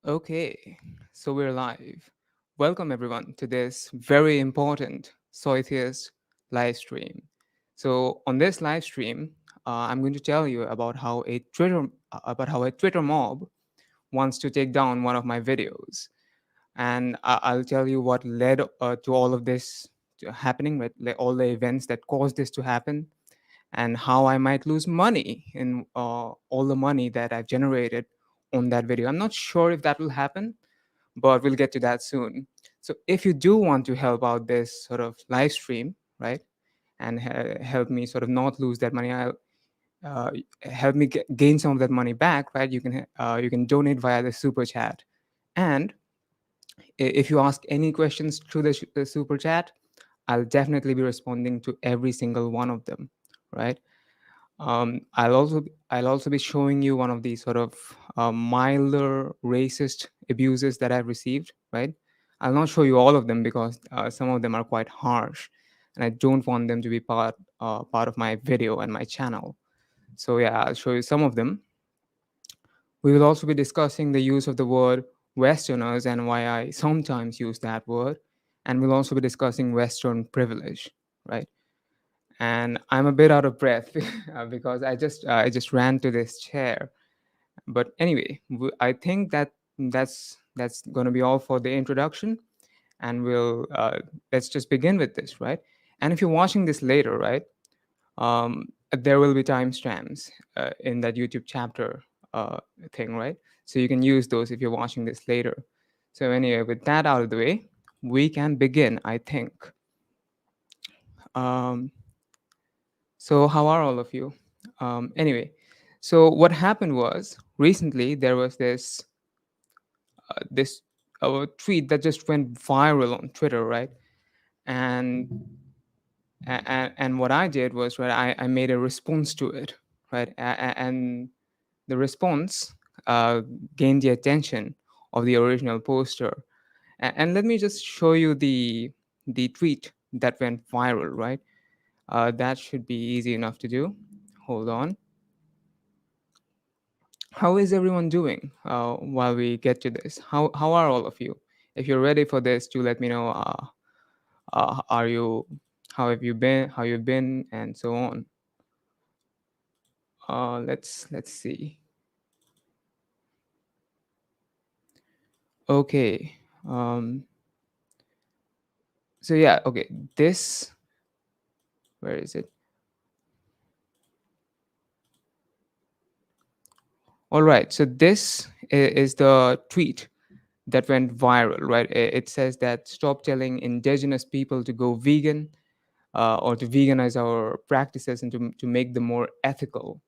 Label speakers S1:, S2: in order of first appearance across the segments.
S1: Okay, so we're live. Welcome everyone to this very important Soytheist live stream. So on this live stream, I'm going to tell you about how a Twitter mob wants to take down one of my videos, and I'll tell you what led to all of this happening, right? Like all the events that caused this to happen, and how I might lose money in all the money that I've generated on that video. I'm not sure if that will happen, but we'll get to that soon. So if you do want to help out this sort of live stream, right, and help me sort of not lose that money, I'll uh, help me gain some of that money back, right? You can donate via the super chat, and if you ask any questions through the super chat, I'll definitely be responding to every single one of them, right? I'll also be showing you one of these sort of milder racist abuses that I've received. Right, I'll not show you all of them because some of them are quite harsh, and I don't want them to be part of my video and my channel. So yeah, I'll show you some of them. We will also be discussing the use of the word Westerners and why I sometimes use that word, and we'll also be discussing Western privilege. Right, and I'm a bit out of breath because I just ran to this chair. But anyway, I think that's going to be all for the introduction, and let's just begin with this, right? And if you're watching this later, right, there will be timestamps in that YouTube chapter uh, thing, right? So you can use those if you're watching this later. So anyway, with that out of the way, we can begin, I think. Um, So, how are all of you? Anyway, so what happened was recently there was this tweet that just went viral on Twitter, right? And and what I did was, right, I made a response to it, right? And the response uh, gained the attention of the original poster. And let me just show you the tweet that went viral, right? That should be easy enough to do. Hold on. How is everyone doing while we get to this? How are all of you? If you're ready for this, do let me know. Are you? How have you been? How you've been, and so on. Let's see. Okay. So yeah. Okay. This. Where is it? All right. So this is the tweet that went viral. Right. It says that stop telling indigenous people to go vegan or to veganize our practices and to make them more ethical.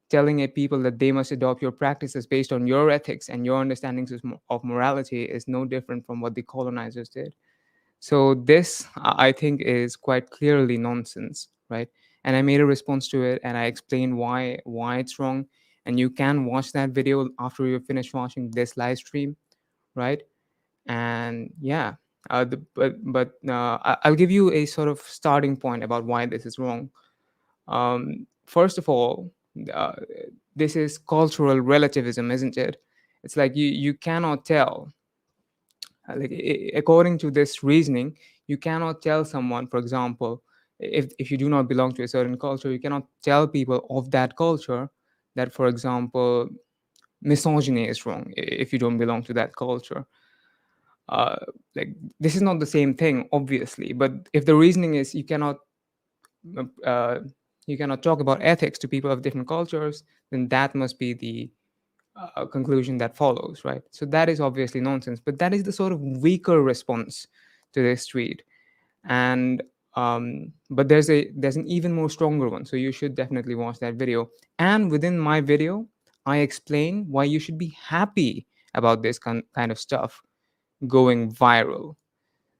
S1: Telling a people that they must adopt your practices based on your ethics and your understandings of morality is no different from what the colonizers did. So this, I think, is quite clearly nonsense, right? And I made a response to it, and I explained why it's wrong. And you can watch that video after you finish watching this live stream, right? And yeah, I'll give you a sort of starting point about why this is wrong. First of all, uh, this is cultural relativism, isn't it? It's like you cannot tell, according to this reasoning, you cannot tell someone, for example, if you do not belong to a certain culture, you cannot tell people of that culture that, for example, misogyny is wrong if you don't belong to that culture. uh, like this is not the same thing, obviously, but if the reasoning is uh, you cannot talk about ethics to people of different cultures, then that must be the conclusion that follows, right? So that is obviously nonsense, but that is the sort of weaker response to this tweet. And but there's an even more stronger one, so you should definitely watch that video. And within my video, I explain why you should be happy about this kind of stuff going viral.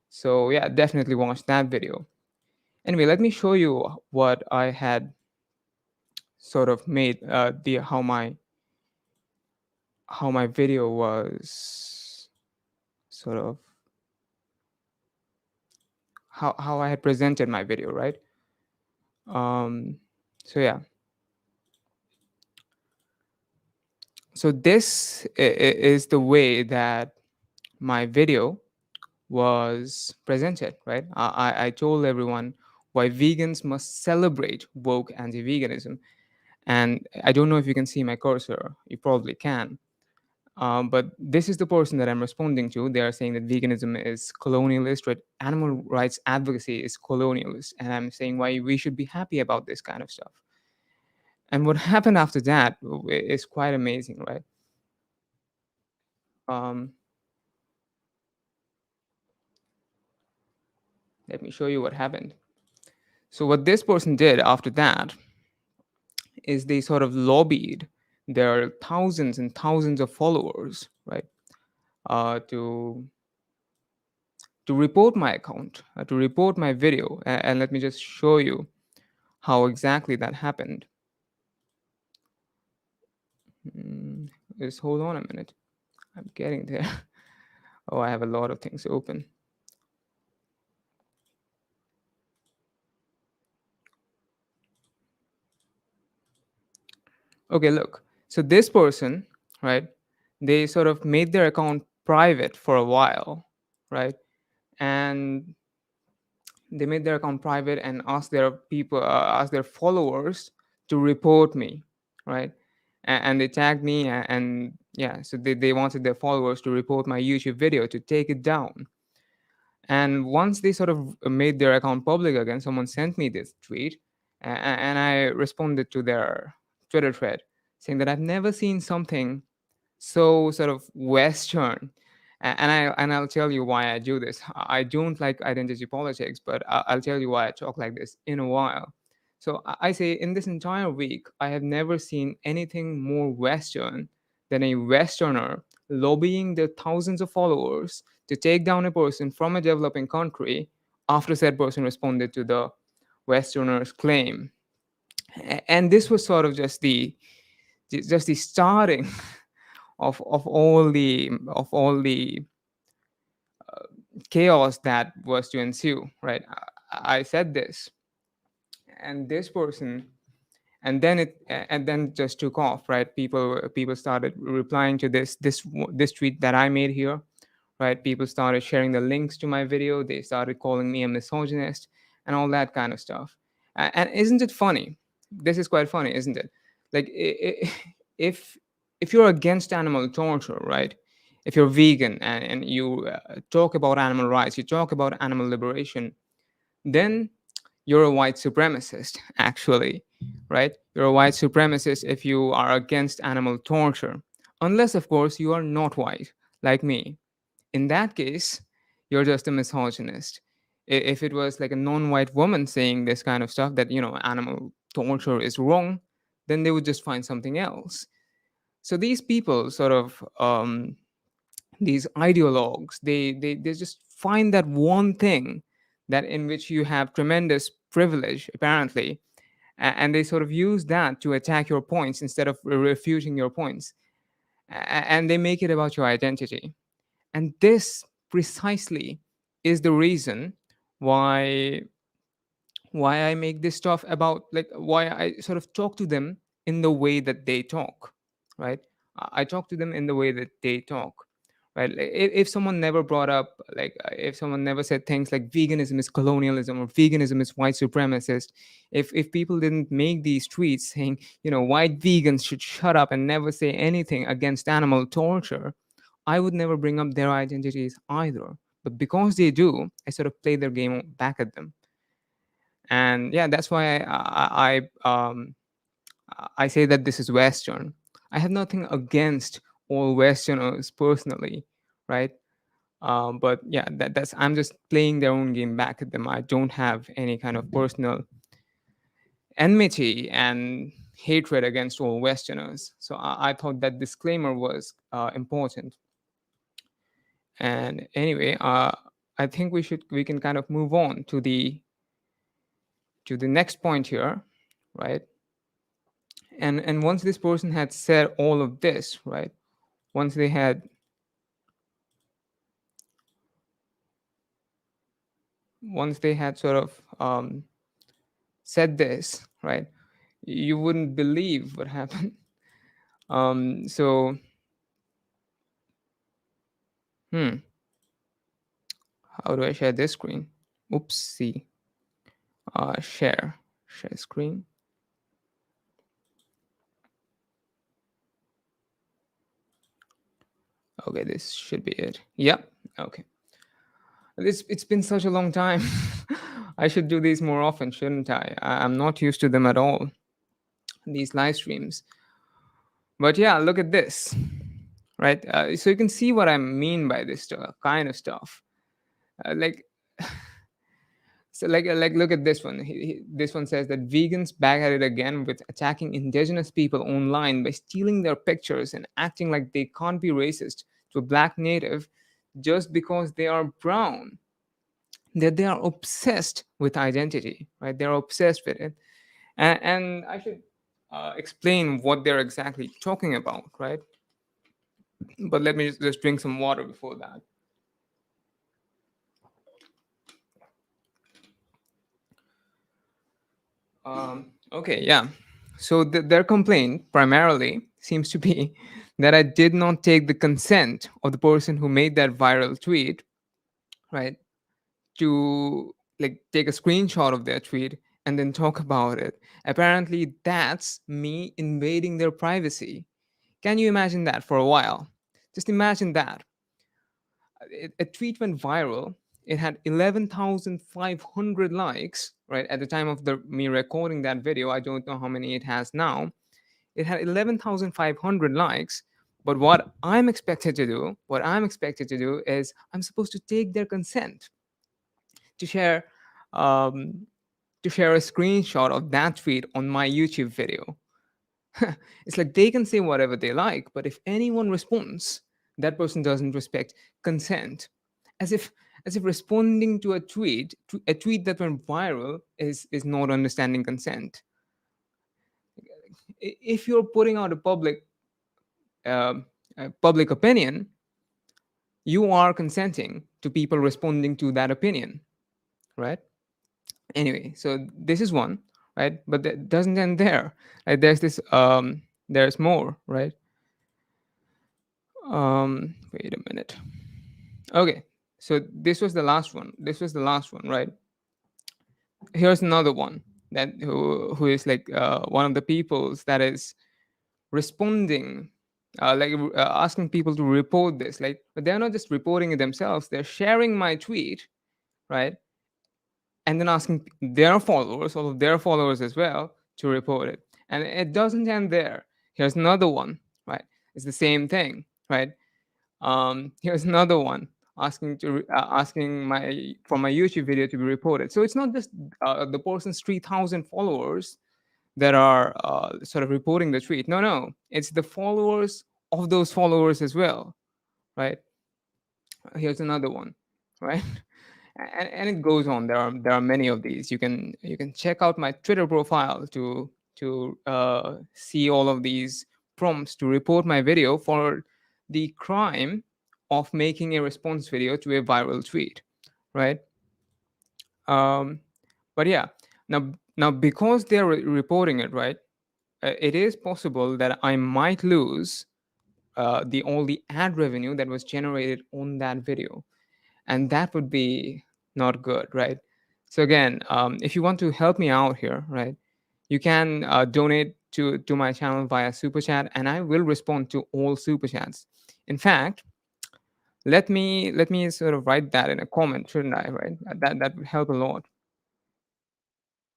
S1: So yeah, definitely watch that video. Anyway, let me show you what I had sort of made the how my video was sort of how I had presented my video, right? Um, so yeah, So this is the way that my video was presented, right? I told everyone why vegans must celebrate woke anti-veganism. And I don't know if you can see my cursor. You probably can. But this is the person that I'm responding to. They are saying that veganism is colonialist, right? Animal rights advocacy is colonialist. And I'm saying why we should be happy about this kind of stuff. And what happened after that is quite amazing, right? Um, Let me show you what happened. So, what this person did after that is they sort of lobbied their thousands and thousands of followers, right, to report my account, to report my video. And let me just show you how exactly that happened. Mm, just hold on a minute. I'm getting there. Oh, I have a lot of things open. Okay, look. So this person, right, they sort of made their account private for a while, right? And they made their account private and asked their followers to report me, right? And they tagged me, and yeah, so they wanted their followers to report my YouTube video, to take it down. And once they sort of made their account public again, someone sent me this tweet, and I responded to their Twitter thread saying that I've never seen something so sort of Western. And I'll tell you why I do this. I don't like identity politics, but I'll tell you why I talk like this in a while. So I say in this entire week, I have never seen anything more Western than a Westerner lobbying their thousands of followers to take down a person from a developing country after said person responded to the Westerner's claim. And this was sort of just the starting of all the chaos that was to ensue, right? I said this, and this person, and then just took off, right? People started replying to this tweet that I made here, right? People started sharing the links to my video. They started calling me a misogynist and all that kind of stuff. And isn't it funny? This is quite funny, isn't it? Like if if you're against animal torture, right? If you're vegan and you talk about animal rights, you talk about animal liberation, then you're a white supremacist, actually, right? You're a white supremacist if you are against animal torture, unless, of course, you are not white, like me. In that case, you're just a misogynist. If it was like a non-white woman saying this kind of stuff, that animal torture is wrong, then they would just find something else. So these people sort of these ideologues, they just find that one thing that in which you have tremendous privilege, apparently, and they sort of use that to attack your points instead of refuting your points. And they make it about your identity. And this precisely is the reason why I make this stuff about, like, why I sort of talk to them in the way that they talk, right? I talk to them in the way that they talk, right? Like, if someone never brought up, like, if someone never said things like veganism is colonialism or veganism is white supremacist, if people didn't make these tweets saying, white vegans should shut up and never say anything against animal torture, I would never bring up their identities either. But because they do, I sort of play their game back at them. And yeah, that's why I say that this is Western. I have nothing against all Westerners personally, right? But yeah, that's I'm just playing their own game back at them. I don't have any kind of personal enmity and hatred against all Westerners. So I thought that disclaimer was important. And anyway, I think we can kind of move on to the next point here, right? And once this person had said all of this, right? Once they had sort of said this, right? You wouldn't believe what happened. So, hmm, how do I share this screen? Oopsie. Share screen. Okay, this should be it. Yep. Okay. It's been such a long time. I should do these more often, shouldn't I'm not used to them at all. These live streams. But yeah, look at this, right? So you can see what I mean by this kind of stuff. Like, like look at this one. This one says that vegans back at it again with attacking indigenous people online by stealing their pictures and acting like they can't be racist to a black native just because they are brown. That they are obsessed with identity, right? They're obsessed with it, and I should explain what they're exactly talking about, right? But let me just drink some water before that. Okay, yeah. So their complaint primarily seems to be that I did not take the consent of the person who made that viral tweet, right? To like take a screenshot of their tweet and then talk about it. Apparently, that's me invading their privacy. Can you imagine that for a while? Just imagine that. A tweet went viral. It had 11,500 likes, right? At the time of me recording that video, I don't know how many it has now. It had 11,500 likes. But what I'm expected to do is I'm supposed to take their consent to share um, to share a screenshot of that tweet on my YouTube video. It's like they can say whatever they like, but if anyone responds, that person doesn't respect consent. As if responding to a tweet that went viral is not understanding consent. If you're putting out um, a public opinion, you are consenting to people responding to that opinion, right? Anyway, so this is one, right? But that doesn't end there, right? There's more, right? Wait a minute. Okay, so this was the last one, right? Here's another one that who is like one of the peoples that is responding, asking people to report this, like, but they're not just reporting it themselves, they're sharing my tweet, right? And then asking their followers, all of their followers as well, to report it. And it doesn't end there. Here's another one, right? It's the same thing, right? Here's another one asking my for my YouTube video to be reported. So it's not just the person's 3,000 followers that are sort of reporting the tweet. No, no, it's the followers of those followers as well, right? Here's another one, right? And it goes on. There are many of these. You can check out my Twitter profile to see all of these prompts to report my video for the crime of making a response video to a viral tweet, right? um, but yeah, now because they're reporting it, right, it is possible that I might lose the all the ad revenue that was generated on that video, and that would be not good, right? So again, if you want to help me out here, right, you can donate to my channel via super chat, and I will respond to all super chats. In fact, let me sort of write that in a comment, shouldn't I? Right, that would help a lot.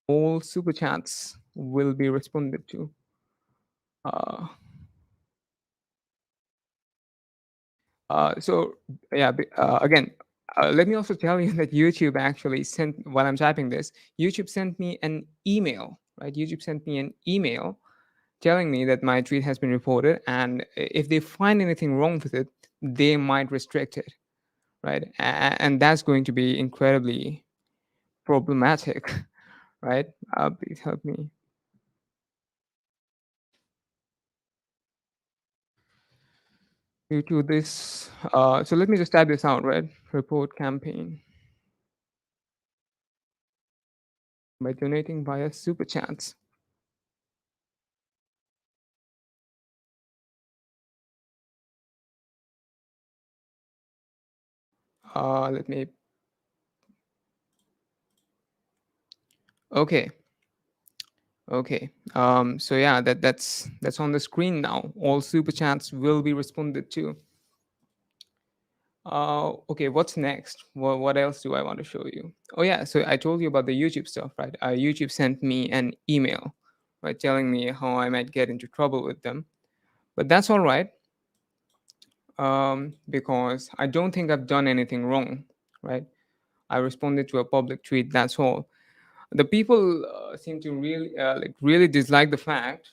S1: All super chats will be responded to. Uh, so yeah, again, let me also tell you that YouTube actually sent, while I'm typing this, YouTube sent me an email, right? YouTube sent me an email telling me that my tweet has been reported, and if they find anything wrong with it, they might restrict it, right? And that's going to be incredibly problematic, right? Please help me. Due to this, so let me just type this out, right? Report campaign by donating via super chats. Let me. Okay. Okay. So yeah, that's on the screen now. All super chats will be responded to. Okay, what's next? What else do I want to show you? Oh yeah, so I told you about the YouTube stuff, right? YouTube sent me an email, right, telling me how I might get into trouble with them, but that's all right, because I don't think I've done anything wrong, right? I responded to a public tweet. That's all. The people seem to really dislike the fact.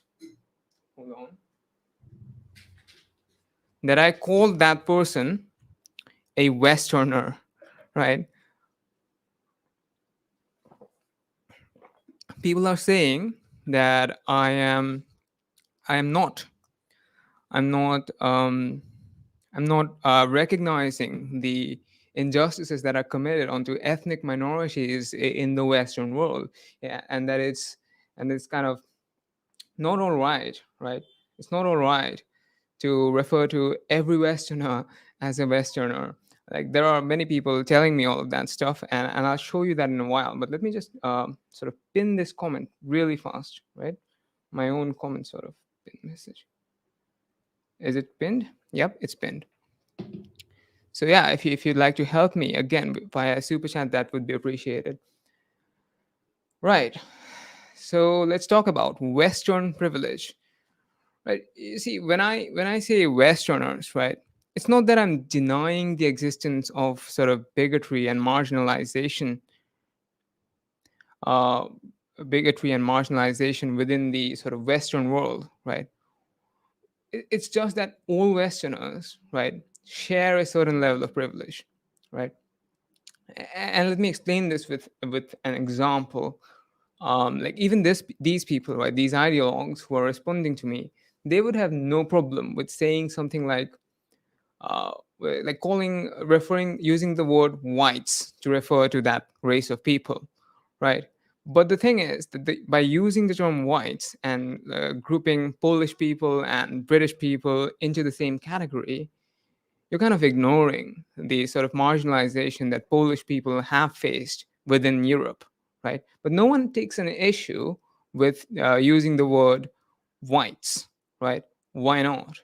S1: Hold on. That I called that person a Westerner, right? People are saying that I am not I'm not I'm not recognizing the injustices that are committed onto ethnic minorities in the Western world, yeah, and it's kind of not all right, right? It's not all right to refer to every Westerner as a Westerner. Like there are many people telling me all of that stuff, and I'll show you that in a while. But let me just sort of pin this comment really fast, right? My own comment sort of pin message. Is it pinned? Yep, it's pinned. So yeah, if you'd like to help me again via super chat, that would be appreciated. Right. So let's talk about Western privilege. Right. You see, when I say Westerners, right, it's not that I'm denying the existence of sort of uh, bigotry and marginalization within the sort of Western world, right? It's just that all Westerners, right, share a certain level of privilege, right? And let me explain this with an example. Like even these people, right, these ideologues who are responding to me, they would have no problem with saying something uh, like using the word whites to refer to that race of people, right? But the thing is that by using the term whites and grouping Polish people and British people into the same category, you're kind of ignoring the sort of marginalization that Polish people have faced within Europe, right? But no one takes an issue with using the word whites, right? Why not?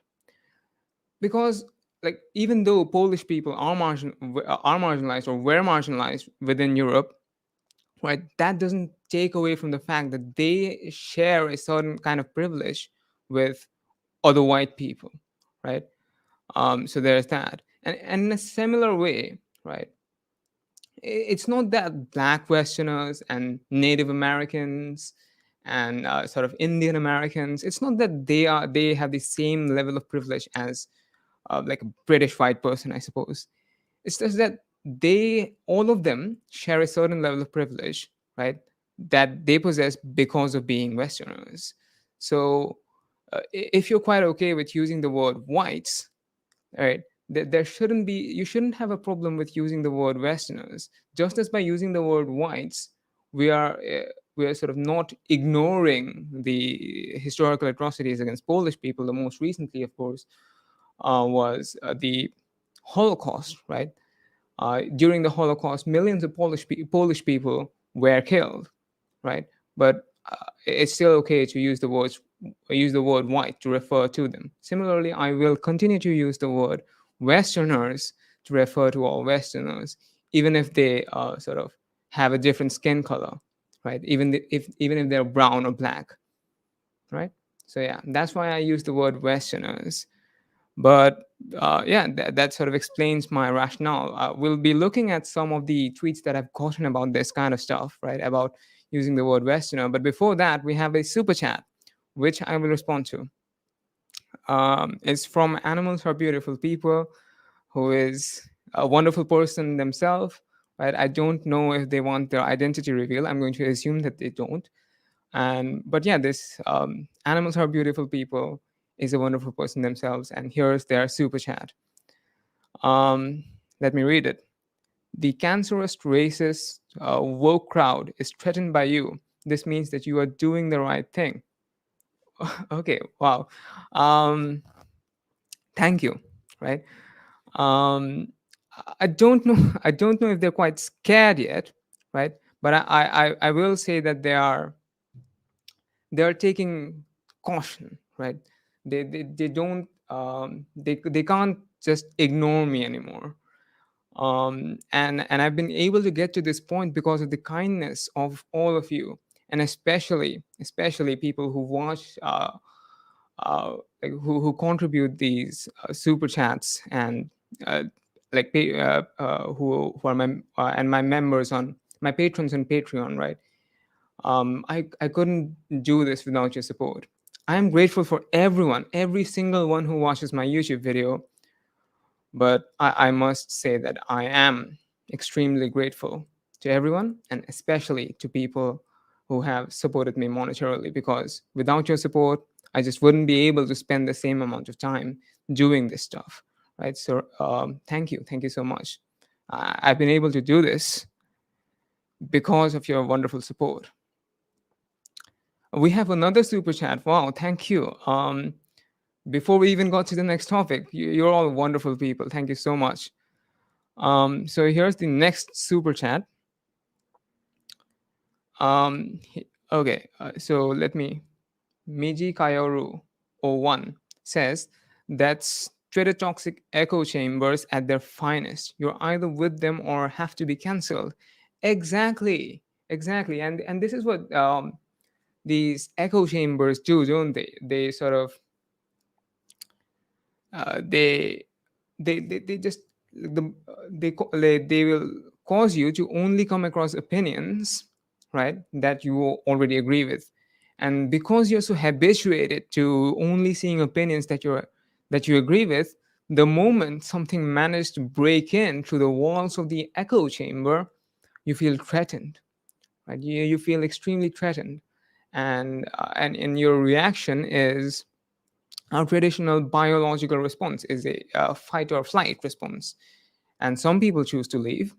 S1: Because like even though Polish people are marginalized or were marginalized within Europe, right? That doesn't take away from the fact that they share a certain kind of privilege with other white people, right? So there's that, and in a similar way, right? It's not that Black Westerners and Native Americans and sort of Indian Americans. It's not that they have the same level of privilege as like a British white person, I suppose. It's just that all of them share a certain level of privilege, right? That they possess because of being Westerners. So, if you're quite okay with using the word whites, right, there shouldn't be you shouldn't have a problem with using the word Westerners. Just as by using the word whites, we are sort of not ignoring the historical atrocities against Polish people. The most recently, of course, was the Holocaust, right? During the Holocaust, millions of Polish people were killed, right? But it's still okay to use the word white to refer to them. Similarly, I will continue to use the word Westerners to refer to all Westerners, even if they sort of have a different skin color, right? Even if they're brown or black, right? So yeah, that's why I use the word Westerners. But yeah, that sort of explains my rationale. We'll be looking at some of the tweets that I've gotten about this kind of stuff, right? About using the word Westerner. But before that, we have a super chat, which I will respond to. It's from Animals Are Beautiful People, who is a wonderful person themselves, right? I don't know if they want their identity revealed. I'm going to assume that they don't. And but yeah, this Animals Are Beautiful People is a wonderful person themselves, and here's their super chat. um, Let me read it. The cancerous racist woke crowd is threatened by you. This means that you are doing the right thing. Okay, wow. um, Thank you, right? um, I don't know. I don't know if they're quite scared yet, right? But I will say that they are taking caution, right? They don't they can't just ignore me anymore. And I've been able to get to this point because of the kindness of all of you, and especially people who watch who contribute these super chats, and uh, who are my and my members on my patrons on Patreon, right? I couldn't do this without your support. I am grateful for everyone, every single one who watches my YouTube video, but I must say that I am extremely grateful to everyone, and especially to people who have supported me monetarily, because without your support, I just wouldn't be able to spend the same amount of time doing this stuff, right? So thank you. Thank you so much. I've been able to do this because of your wonderful support. We have another super chat. Wow, thank you. Before we even got to the next topic, you're all wonderful people. Thank you so much. So here's the next super chat. Okay, so let me. Miji Kayoru 01 says that's Twitter toxic echo chambers at their finest. You're either with them or have to be cancelled. Exactly, exactly, and this is what these echo chambers do, don't they? They sort of uh, they they just they will cause you to only come across opinions, right, that you already agree with. And because you're so habituated to only seeing opinions that you agree with, the moment something managed to break in through the walls of the echo chamber, you feel threatened, right? You feel extremely threatened, and your reaction is our traditional biological response is a fight or flight response. And some people choose to leave,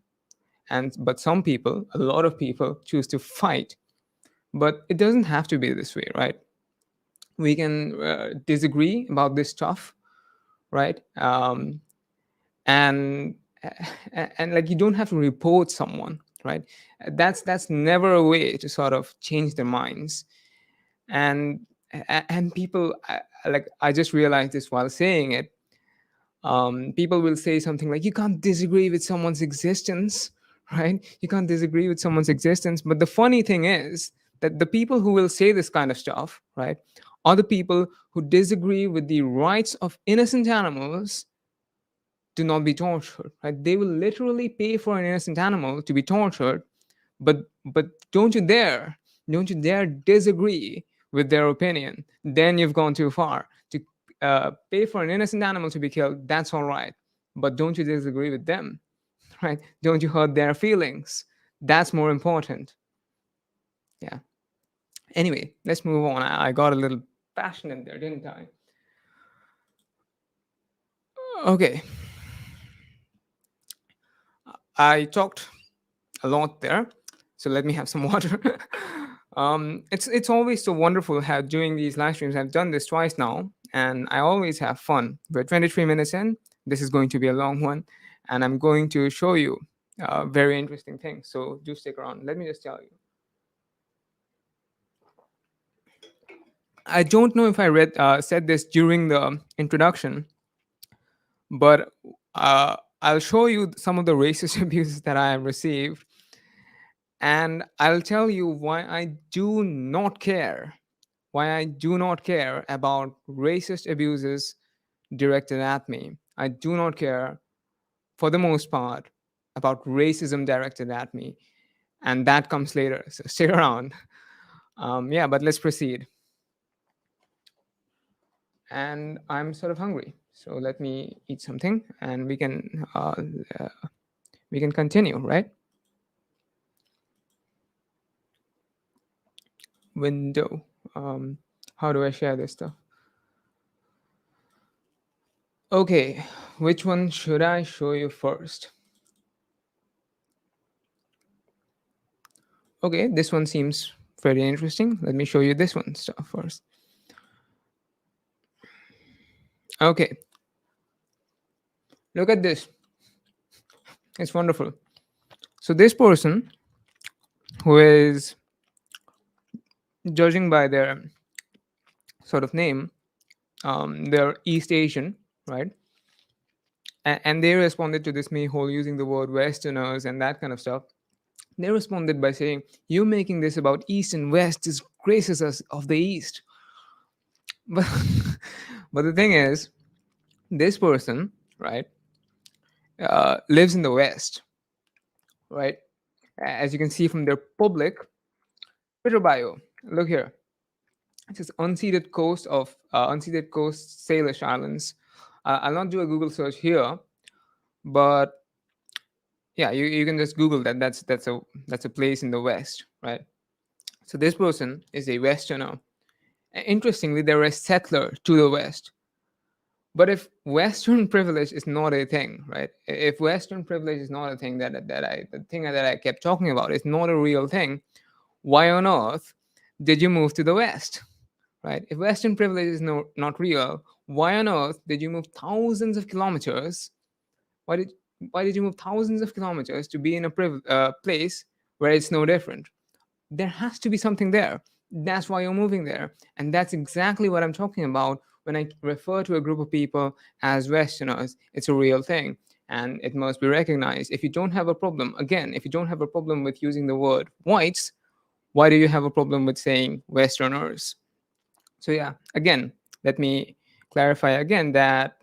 S1: and but some people, a lot of people, choose to fight. But it doesn't have to be this way, right? We can disagree about this stuff, right? And and like, you don't have to report someone, right? That's never a way to sort of change their minds. And and people, like, I just realized this while saying it. People will say something like, you can't disagree with someone's existence, right? You can't disagree with someone's existence. But the funny thing is that the people who will say this kind of stuff, right, are the people who disagree with the rights of innocent animals to not be tortured, right? They will literally pay for an innocent animal to be tortured, but don't you dare disagree with their opinion. Then you've gone too far. To pay for an innocent animal to be killed, that's all right, but don't you disagree with them, right? Don't you hurt their feelings. That's more important. Yeah. Anyway, let's move on. I got a little passionate there, didn't I? Okay, I talked a lot there. So let me have some water. It's always so wonderful how doing these live streams. I've done this twice now, and I always have fun. We're 23 minutes in. This is going to be a long one, and I'm going to show you very interesting things. So do stick around. Let me just tell you. I don't know if I said this during the introduction, but I'll show you some of the racist abuses that I have received, and I'll tell you why I do not care. Why I do not care about racist abuses directed at me. I do not care, for the most part, about racism directed at me. And that comes later. So stick around. Yeah, but let's proceed. And I'm sort of hungry. So let me eat something, and uh, we can continue, right? Window. How do I share this stuff? Okay, which one should I show you first? Okay, this one seems very interesting. Let me show you this one stuff first. Okay, look at this. It's wonderful. So this person, who is, judging by their sort of name, they're East Asian, right? And they responded to this me whole using the word Westerners and that kind of stuff. They responded by saying, "You making this about East and West disgraces us of the East." But, but the thing is, this person, right, lives in the West, right? As you can see from their public Twitter bio, look here. It says unceded coast Salish Islands. I'll not do a Google search here, but yeah, you can just Google that. That's a place in the West, right? So this person is a Westerner. Interestingly, they're a settler to the West. But if Western privilege is not a thing, right? If Western privilege is not a thing that I kept talking about is not a real thing, why on earth did you move to the West, right? If Western privilege is not real, why on earth did you move thousands of kilometers? Why did why did you move thousands of kilometers to be in a place where it's no different? There has to be something there. That's why you're moving there. And that's exactly what I'm talking about when I refer to a group of people as Westerners. It's a real thing and it must be recognized. If you don't have a problem, again, if you don't have a problem with using the word whites, why do you have a problem with saying Westerners? So, yeah, again, let me clarify again that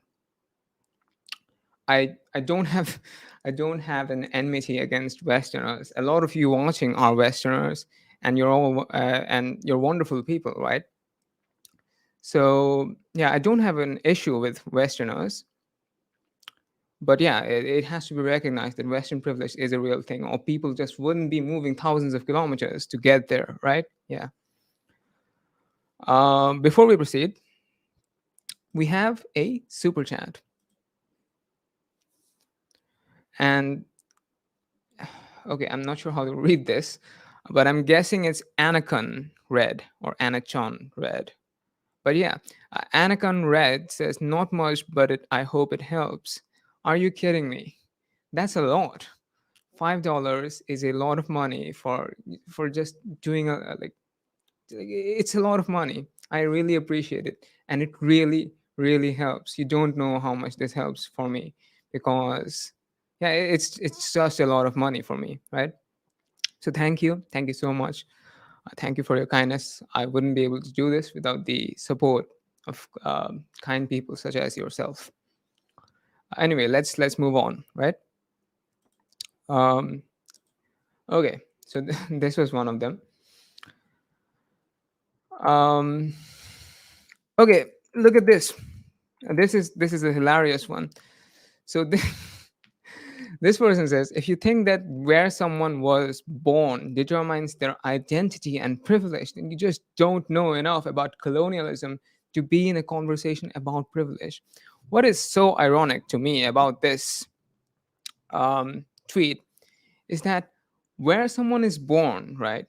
S1: I don't have I don't have an enmity against Westerners. A lot of you watching are Westerners, and you're wonderful people, right? So yeah, I don't have an issue with Westerners, but yeah, it has to be recognized that Western privilege is a real thing, or people just wouldn't be moving thousands of kilometers to get there, right? Yeah. Before we proceed, we have a super chat, and okay, I'm not sure how to read this, but I'm guessing it's Anacon Red or Anachon Red. But yeah, Anacon Red says, "Not much, but I hope it helps." Are you kidding me? That's a lot. $5 is a lot of money for just doing it's a lot of money. I really appreciate it, and it really helps. You don't know how much this helps for me, because yeah, it's just a lot of money for me, right? So thank you so much. Thank you for your kindness. I wouldn't be able to do this without the support of kind people such as yourself. Anyway, let's move on, right? Um, okay, so this was one of them. Um, okay, look at this. This is a hilarious one. So this person says, if you think that where someone was born determines their identity and privilege, then you just don't know enough about colonialism to be in a conversation about privilege. What is so ironic to me about this tweet is that where someone is born, right?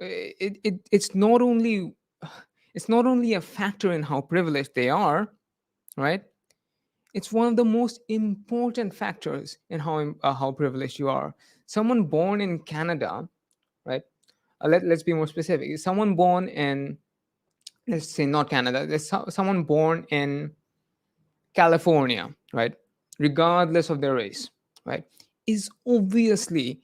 S1: It's not only a factor in how privileged they are, right? It's one of the most important factors in how privileged you are. Someone born in Canada, right? Let's be more specific. Someone born in, let's say, not Canada. There's someone born in California, right? Regardless of their race, right? Is obviously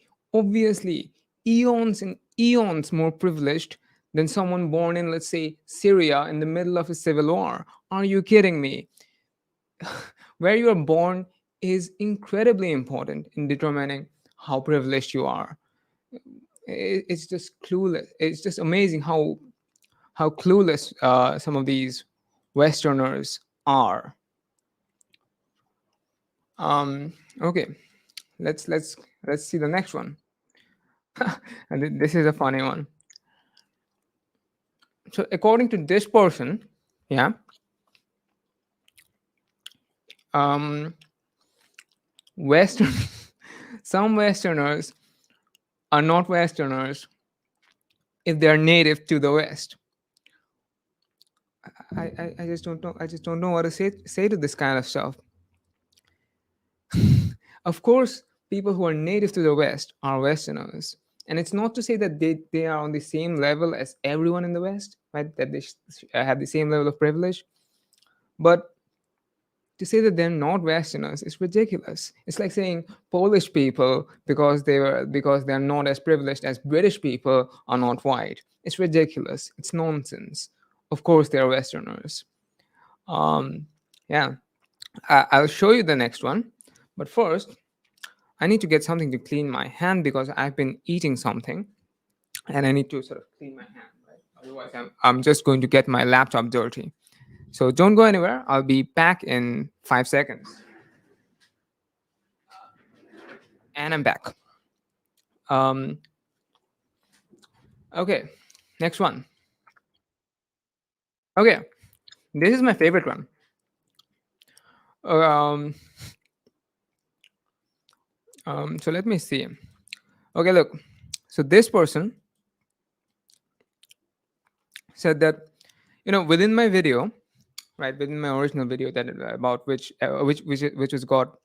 S1: eons and eons more privileged than someone born in, let's say, Syria in the middle of a civil war. Are you kidding me? Where you are born is incredibly important in determining how privileged you are. It's just clueless. It's just amazing how clueless some of these Westerners are. Okay, let's see the next one. And this is a funny one. So according to this person, yeah, um, Western some Westerners are not Westerners if they're native to the West. I just don't know. I just don't know what to say to this kind of stuff. Of course, people who are native to the West are Westerners. And it's not to say that they are on the same level as everyone in the West, right? That they have the same level of privilege. But to say that they're not Westerners is ridiculous. It's like saying Polish people, because they're not as privileged as British people, are not white. It's ridiculous. It's nonsense. Of course, they're Westerners. Um, yeah, I'll show you the next one. But first, I need to get something to clean my hand because I've been eating something, and I need to sort of clean my hand. Right? Otherwise, I'm just going to get my laptop dirty. So don't go anywhere. I'll be back in 5 seconds. And I'm back. Um, okay, next one. Okay, this is my favorite one. Um, so let me see. Okay, look. So this person said that, within my video, right, within my original video that about which was got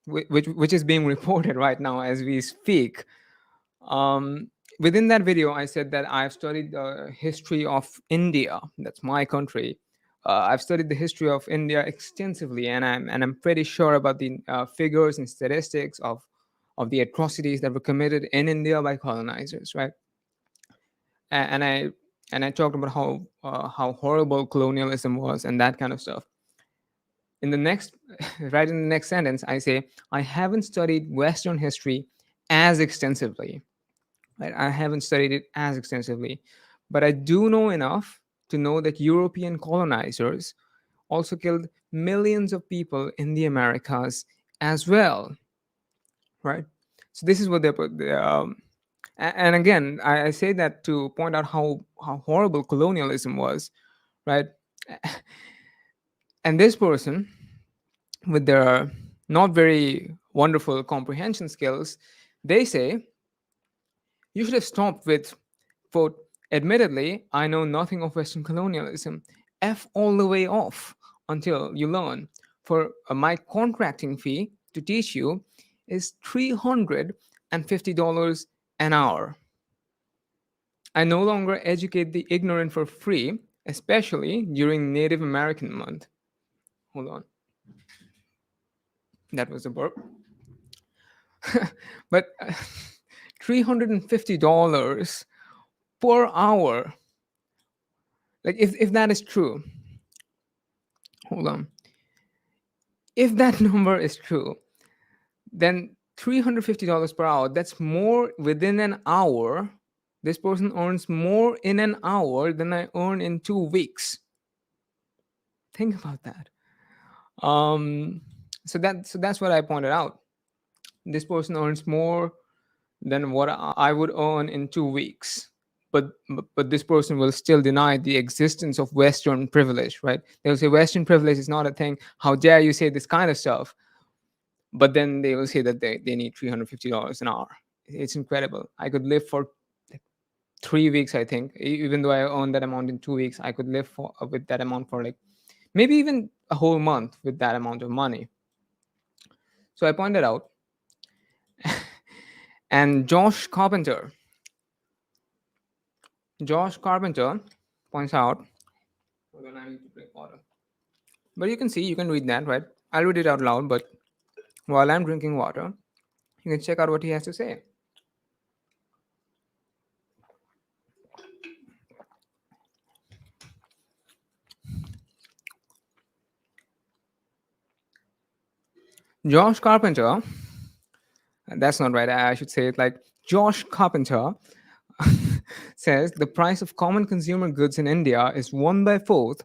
S1: which is being reported right now as we speak. Um, Within that video, I said that I've studied the history of India. That's my country. I've studied the history of India extensively, and I'm pretty sure about the figures and statistics of the atrocities that were committed in India by colonizers, right? And I talked about how horrible colonialism was and that kind of stuff. In the next Right in the next sentence, I say I haven't studied Western history as extensively. Right? I haven't studied it as extensively, but I do know enough to know that European colonizers also killed millions of people in the Americas as well, right? So this is what they put. And again, I say that to point out how horrible colonialism was, right? And this person, with their not very wonderful comprehension skills, they say you should have stopped with, quote, admittedly, I know nothing of Western colonialism. F all the way off until you learn. For my contracting fee to teach you is $350 an hour. I no longer educate the ignorant for free, especially during Native American month. Hold on. That was a burp. But $350 per hour. Like, if that is true, hold on. If that number is true, then $350 per hour, that's more within an hour. This person earns more in an hour than I earn in 2 weeks. Think about that. So that's what I pointed out. This person earns more than what I would earn in 2 weeks. But this person will still deny the existence of Western privilege, right? They'll say Western privilege is not a thing. How dare you say this kind of stuff? But then they will say that they need $350 an hour. It's incredible. I could live for like 3 weeks, I think. Even though I earn that amount in 2 weeks, I could live with that amount for like maybe even a whole month with that amount of money. So I pointed out. And Josh Carpenter points out. Hold on, I need to drink water. But you can see, you can read that, right? I'll read it out loud, but while I'm drinking water, you can check out what he has to say. Josh Carpenter, that's not right, I should say it like Josh Carpenter says the price of common consumer goods in India is 1/4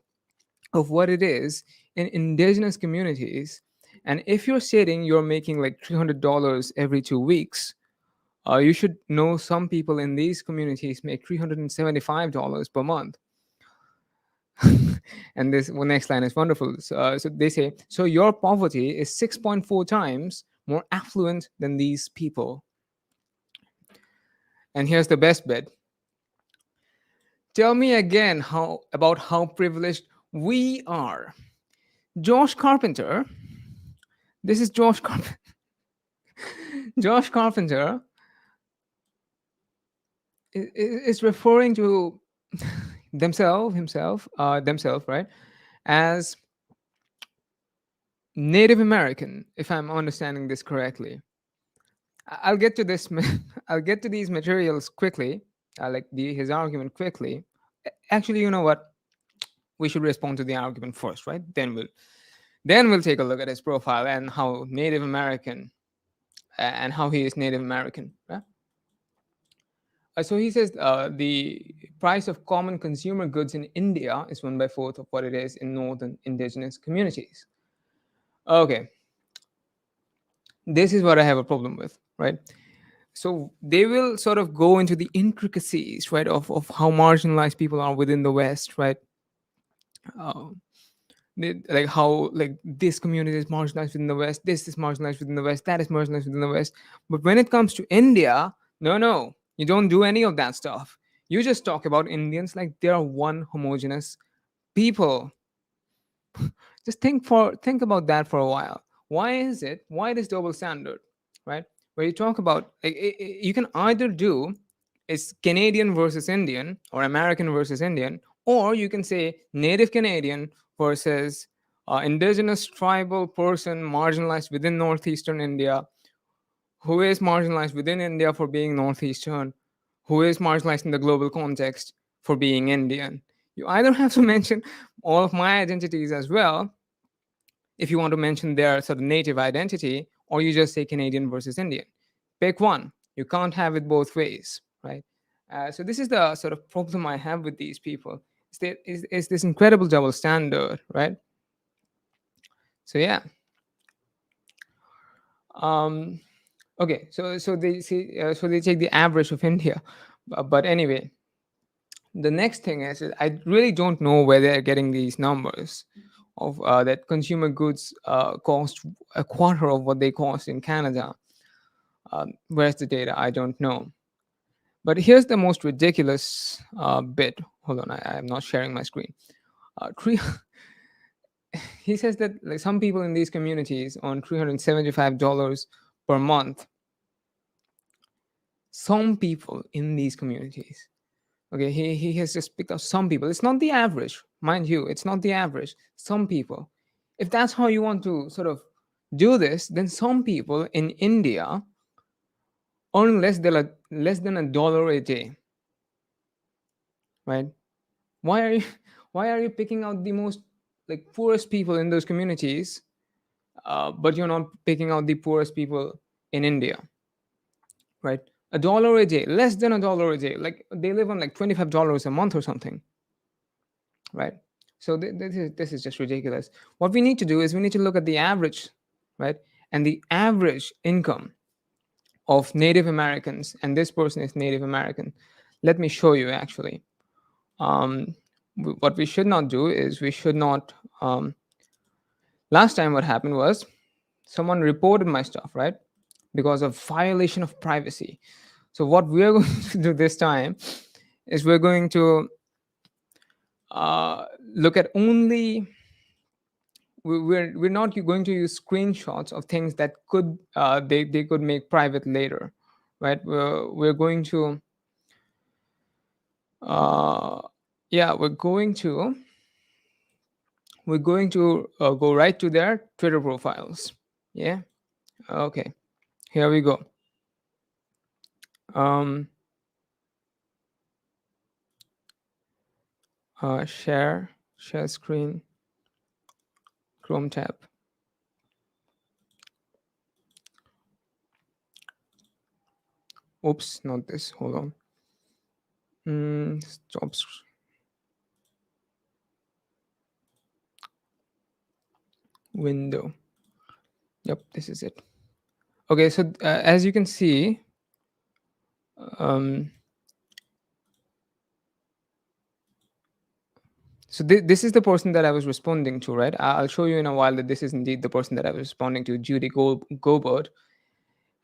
S1: of what it is in indigenous communities. And if you're stating you're making like $300 every 2 weeks, you should know some people in these communities make $375 per month. And this next line is wonderful. So they say, so your poverty is 6.4 times more affluent than these people. And here's the best bit. Tell me again about how privileged we are. Josh Carpenter, This is Josh Carpenter. Josh Carpenter is referring to themselves, right, as Native American, if I'm understanding this correctly. I'll get to this. I'll get to these materials quickly. Like his argument quickly. Actually, you know what? We should respond to the argument first, right? Then we'll take a look at his profile and how Native American and how he is Native American. Right? So he says the price of common consumer goods in India is 1/4 of what it is in northern indigenous communities. Okay, this is what I have a problem with, right? So they will sort of go into the intricacies, right, of how marginalized people are within the West, right? Uh, like how like this community is marginalized within the West, this is marginalized within the West, that is marginalized within the West. But when it comes to India, no, you don't do any of that stuff. You just talk about Indians like they're one homogenous people. Just think about that for a while. Why this double standard, right? Where you talk about you can either do is Canadian versus Indian or American versus Indian, or you can say Native Canadian versus indigenous tribal person marginalized within northeastern India, who is marginalized within India for being northeastern, who is marginalized in the global context for being Indian. You either have to mention all of my identities as well if you want to mention their sort of native identity, or you just say Canadian versus Indian. Pick one. You can't have it both ways, right? So this is the sort of problem I have with these people. Is this incredible double standard, right? So yeah. Um, okay. So they see. So they take the average of India, but anyway, the next thing is I really don't know where they're getting these numbers of that consumer goods cost a quarter of what they cost in Canada. Where's the data? I don't know. But here's the most ridiculous bit. Hold on, I'm not sharing my screen. Three, he says that like some people in these communities earn $375 per month. Some people in these communities. Okay, he has just picked up some people. It's not the average, mind you. It's not the average. Some people. If that's how you want to sort of do this, then some people in India earn less than $1 a day, right? Why are you why are you picking out the most like poorest people in those communities, but you're not picking out the poorest people in India, right? $1 a day, less than $1 a day. Like they live on like $25 a month or something, right? So this is just ridiculous. What we need to do is we need to look at the average, right? And the average income of Native Americans, and this person is Native American. Let me show you actually. What we should not do is we should not. Last time, what happened was someone reported my stuff, right? Because of violation of privacy. So what we're going to do this time is we're going to look at only. We're not going to use screenshots of things that could they could make private later, right? We're going to yeah we're going to go right to their Twitter profiles. Yeah. Okay. Here we go. Share screen, Chrome tab. Oops, not this. Hold on. Stop. Window. Yep, this is it. Okay, so as you can see, so this is the person that I was responding to, right? I'll show you in a while that this is indeed the person that I was responding to, Judy Gobert,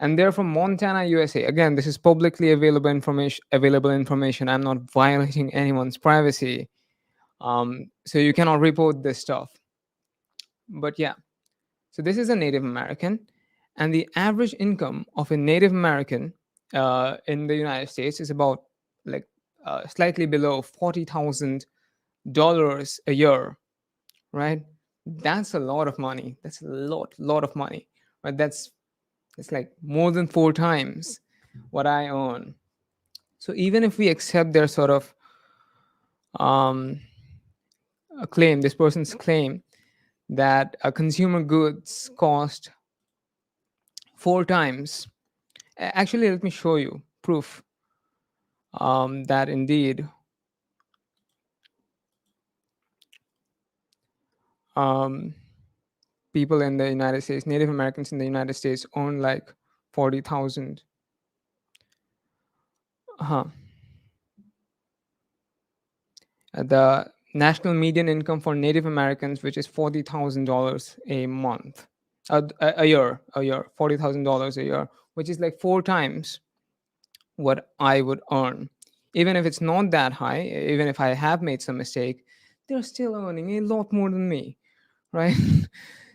S1: and they're from Montana, USA. Again, this is publicly available information. I'm not violating anyone's privacy, so you cannot report this stuff. But yeah, So this is a Native American, and the average income of a Native American in the United States is about like slightly below $40,000 a year, right? That's a lot of money. That's a lot of money, right? It's like more than 4 times what I earn. So even if we accept their sort of um, a claim, this person's claim that consumer goods cost 4 times. Actually, let me show you proof that indeed um, people in the United States, Native Americans in the United States, own like 40,000. Uh-huh. The national median income for Native Americans, which is $40,000 a month, a year, $40,000 a year, which is like 4 times what I would earn. Even if it's not that high, even if I have made some mistake, they're still earning a lot more than me, right?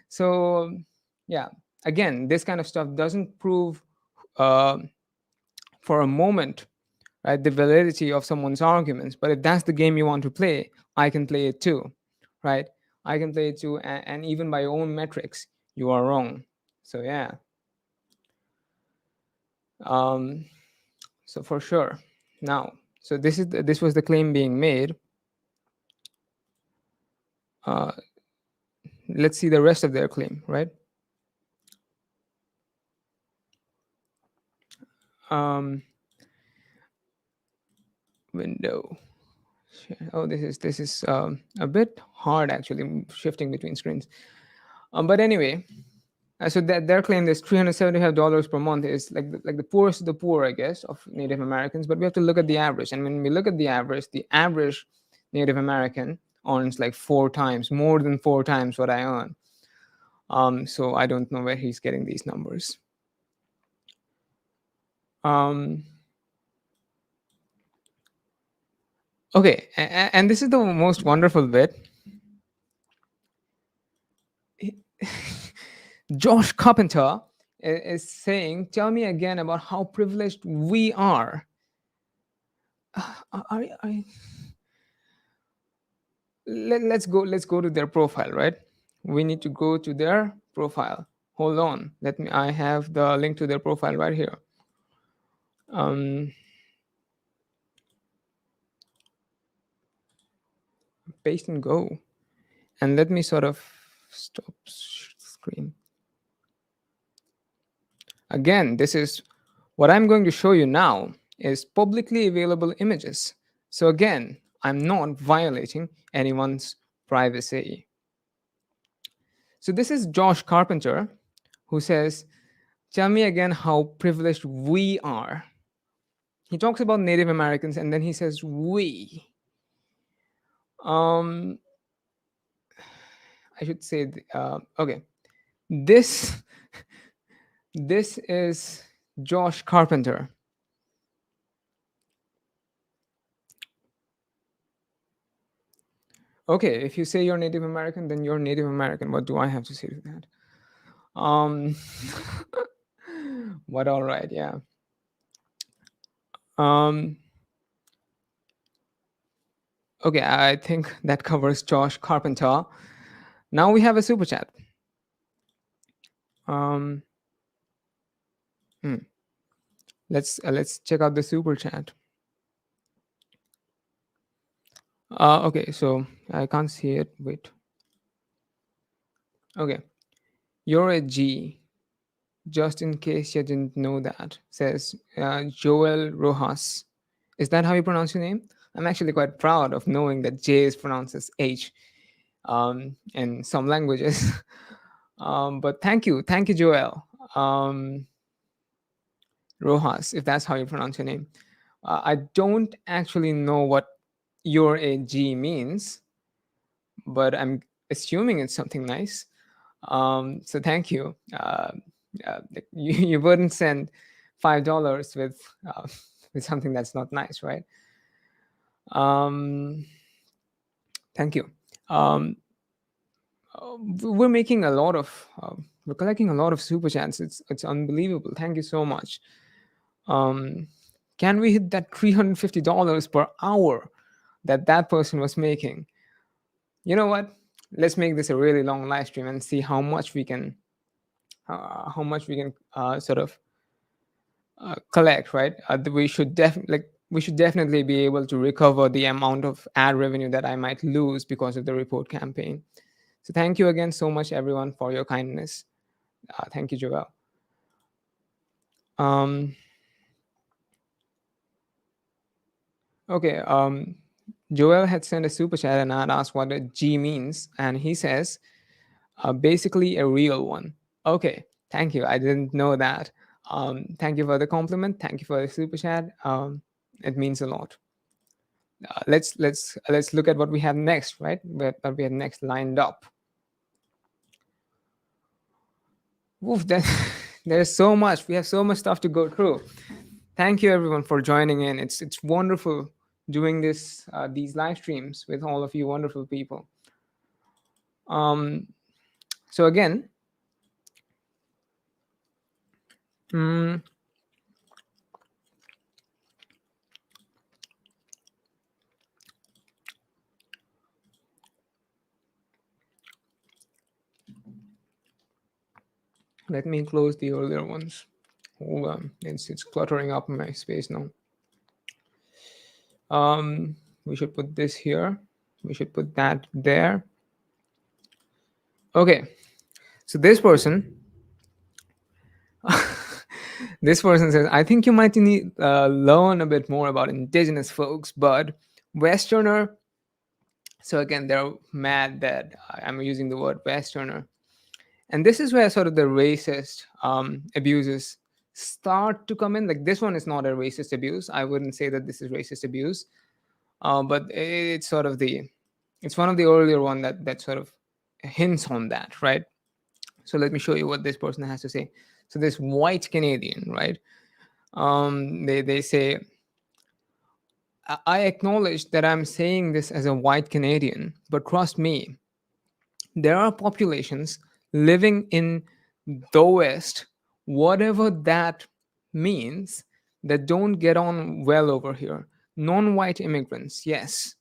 S1: So, yeah, again, this kind of stuff doesn't prove uh, for a moment, right, the validity of someone's arguments. But if that's the game you want to play, I can play it too, right? I can play it too, and even by your own metrics, you are wrong. So yeah, um, so for sure. Now, so this was the claim being made. Uh, let's see the rest of their claim, right? Um, window. Oh, this is a bit hard actually, shifting between screens. But anyway, so that their claim is $375 per month is like the poorest of the poor, I guess, of Native Americans. But we have to look at the average, and when we look at the average Native American earns like 4 times, more than 4 times what I earn. So I don't know where he's getting these numbers. Okay, and this is the most wonderful bit. Josh Carpenter is saying, "Tell me again about how privileged we are." Let's go to their profile, right? We need to go to their profile. Hold on, let me. I have the link to their profile right here. Paste and go, and let me sort of stop screen. Again, this is what I'm going to show you now is publicly available images. So again, I'm not violating anyone's privacy. So this is Josh Carpenter, who says, "Tell me again how privileged we are." He talks about Native Americans and then he says we. I should say, okay, this this is Josh Carpenter. Okay, if you say you're Native American, then you're Native American. What do I have to say to that? But all right, yeah. Okay, I think that covers Josh Carpenter. Now we have a super chat. Let's check out the super chat. Okay, so I can't see it. Wait. Okay, you're a G. Just in case you didn't know that, says Joel Rojas. Is that how you pronounce your name? I'm actually quite proud of knowing that J is pronounced as H in some languages. But thank you, Joel Rojas, if that's how you pronounce your name. I don't actually know what your a G means, but I'm assuming it's something nice. So thank you. You wouldn't send $5 with something that's not nice, right? Thank you. we're making a lot of we're collecting a lot of super chats. It's unbelievable. Thank you so much. um can we hit that $350 per hour that person was making? You know what, let's make this a really long live stream and see how much we can sort of collect, right? We should definitely be able to recover the amount of ad revenue that I might lose because of the report campaign. So thank you again so much, everyone, for your kindness. Thank you, Joel. Um, okay. Joel had sent a super chat and I had asked what a G means, and he says, basically a real one. Okay, thank you. I didn't know that. Thank you for the compliment. Thank you for the super chat. It means a lot. Let's look at what we have next, right? What we have next lined up. Oof, that, there's so much. We have so much stuff to go through. Thank you everyone for joining in. It's wonderful doing these live streams with all of you wonderful people. So again, let me close the earlier ones. Hold on, it's cluttering up my space now. We should put this here. We should put that there. Okay, so this person this person says, I think you might need learn a bit more about indigenous folks, but Westerner. So again, they're mad that I'm using the word Westerner. And this is where sort of the racist abuses start to come in. Like, this one is not a racist abuse. I wouldn't say that this is racist abuse, but it's sort of it's one of the earlier one that sort of hints on that, right? So let me show you what this person has to say. So this white Canadian, right? They say, I acknowledge that I'm saying this as a white Canadian, but trust me, there are populations living in the West, whatever that means, that don't get on well over here. Non-white immigrants, yes,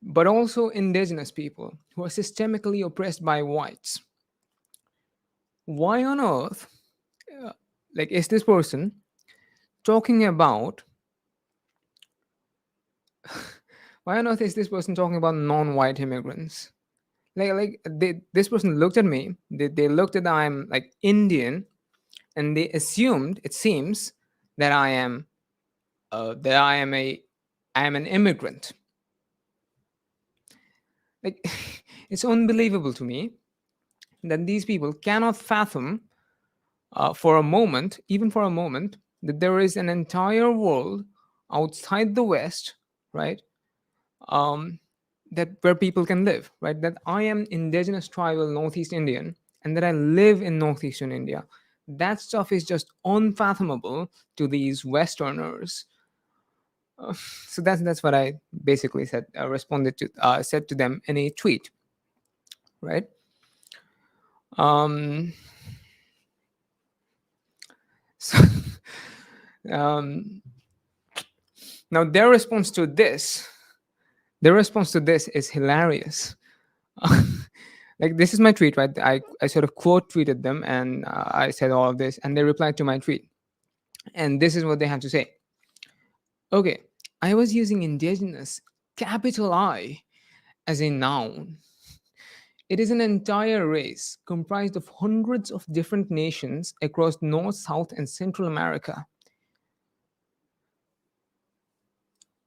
S1: but also indigenous people who are systemically oppressed by whites. Why on earth, is this person talking about? Why on earth is this person talking about non-white immigrants? This person looked at me. They looked at that I'm like Indian, and they assumed, it seems, that I am an immigrant. Like, it's unbelievable to me that these people cannot fathom for a moment, even for a moment, that there is an entire world outside the West, right? That where people can live, right? That I am indigenous tribal Northeast Indian, and that I live in Northeastern India. That stuff is just unfathomable to these Westerners. So that's what I basically said. Said to them in a tweet, right? So, now their response to this is hilarious. Like, this is my tweet, right? I sort of quote tweeted them, and I said all of this, and they replied to my tweet, and this is what they had to say. Okay, I was using indigenous, capital I, as a noun. It is an entire race comprised of hundreds of different nations across North, South, and Central America.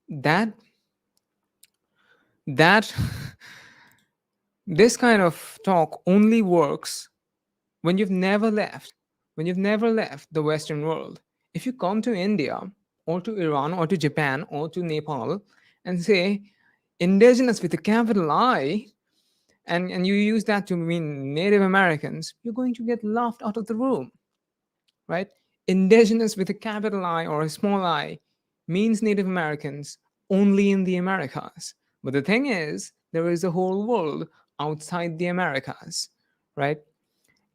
S1: That this kind of talk only works when you've never left the Western world. If you come to India or to Iran or to Japan or to Nepal and say indigenous with a capital I, and you use that to mean Native Americans, you're going to get laughed out of the room, right? Indigenous with a capital I or a small I means Native Americans only in the Americas. But the thing is, there is a whole world outside the Americas, right?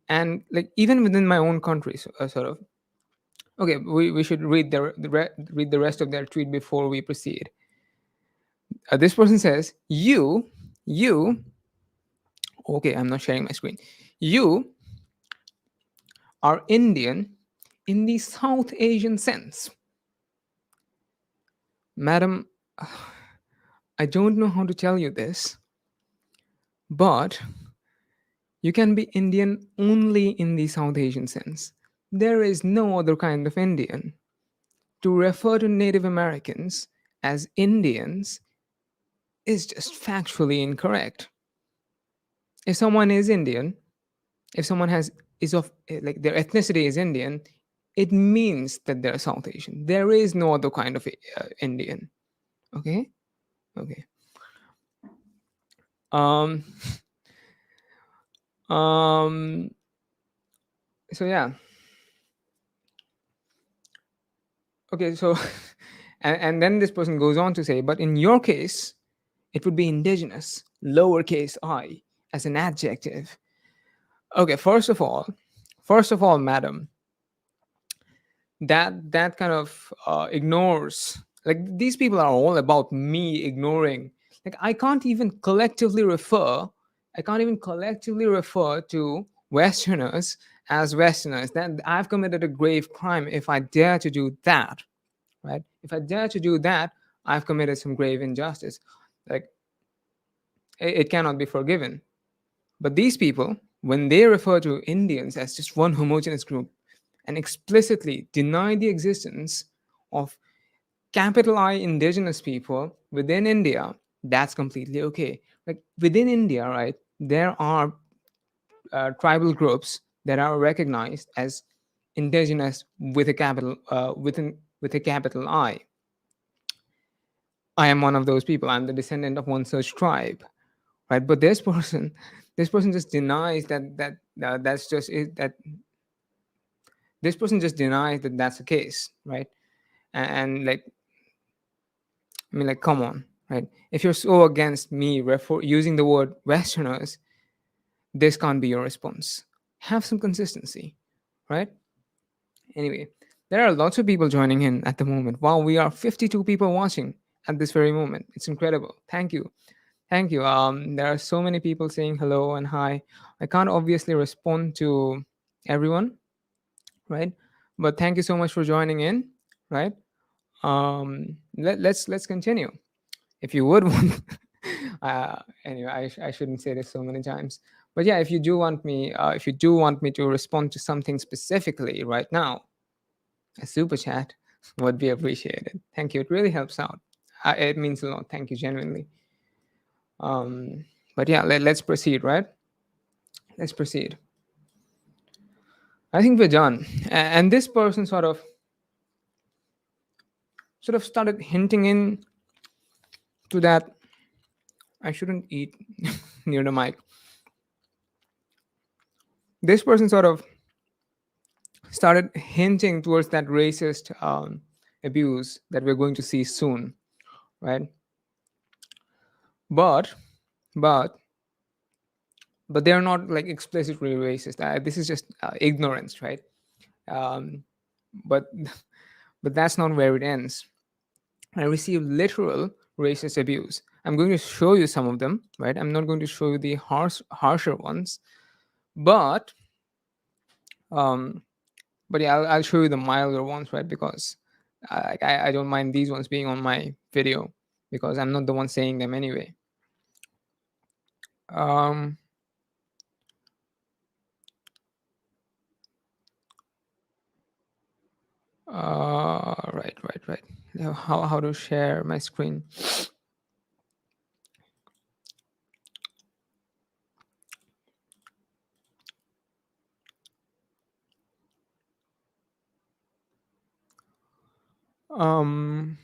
S1: And like even within my own country, so, sort of. Okay, we should read read the rest of their tweet before we proceed. This person says, you, okay, I'm not sharing my screen. You are Indian in the South Asian sense. Madam, I don't know how to tell you this, but you can be Indian only in the South Asian sense. There is no other kind of Indian. To refer to Native Americans as Indians is just factually incorrect. If someone is Indian, if someone has is of like their ethnicity is Indian, it means that they're South Asian. There is no other kind of Indian. Okay, okay. Um, um. So yeah. Okay. So, and then this person goes on to say, but in your case, it would be indigenous, lowercase I, as an adjective. Okay. First of all, madam, that kind of ignores, like these people are all about me ignoring, like I can't even collectively refer to Westerners as Westerners. Then I've committed a grave crime if I dare to do that, right? If I dare to do that, I've committed some grave injustice. Like it cannot be forgiven. But these people, when they refer to Indians as just one homogeneous group and explicitly deny the existence of capital I indigenous people within India, that's completely okay. Like within India, right, there are tribal groups that are recognized as indigenous with a capital with a capital I. I am one of those people. I'm the descendant of one such tribe, right? But this person just denies that's just it. That this person just denies that that's the case, right? And like, I mean, like, come on, right? If you're so against me using the word Westerners, this can't be your response. Have some consistency, right? Anyway, there are lots of people joining in at the moment. Wow, we are 52 people watching at this very moment. It's incredible. Thank you. Thank you. There are so many people saying hello and hi. I can't obviously respond to everyone, right? But thank you so much for joining in, right? Let's continue. If you would want, anyway, I shouldn't say this so many times, but yeah, if you do want me to respond to something specifically right now, a super chat would be appreciated. Thank you. It really helps out. It means a lot. Thank you, genuinely. But yeah, let's proceed, right? Let's proceed. I think we're done. And this person sort of started hinting in to that I shouldn't eat near the mic. This person sort of started hinting towards that racist abuse that we're going to see soon, right? But, but, but they're not like explicitly racist. This is just ignorance, right? Um, but, but that's not where it ends. I received literal racist abuse. I'm going to show you some of them, right? I'm not going to show you the harsher ones, but um, but yeah, I'll show you the milder ones, right? Because I don't mind these ones being on my video because I'm not the one saying them anyway. Um, right. How to share my screen? Um,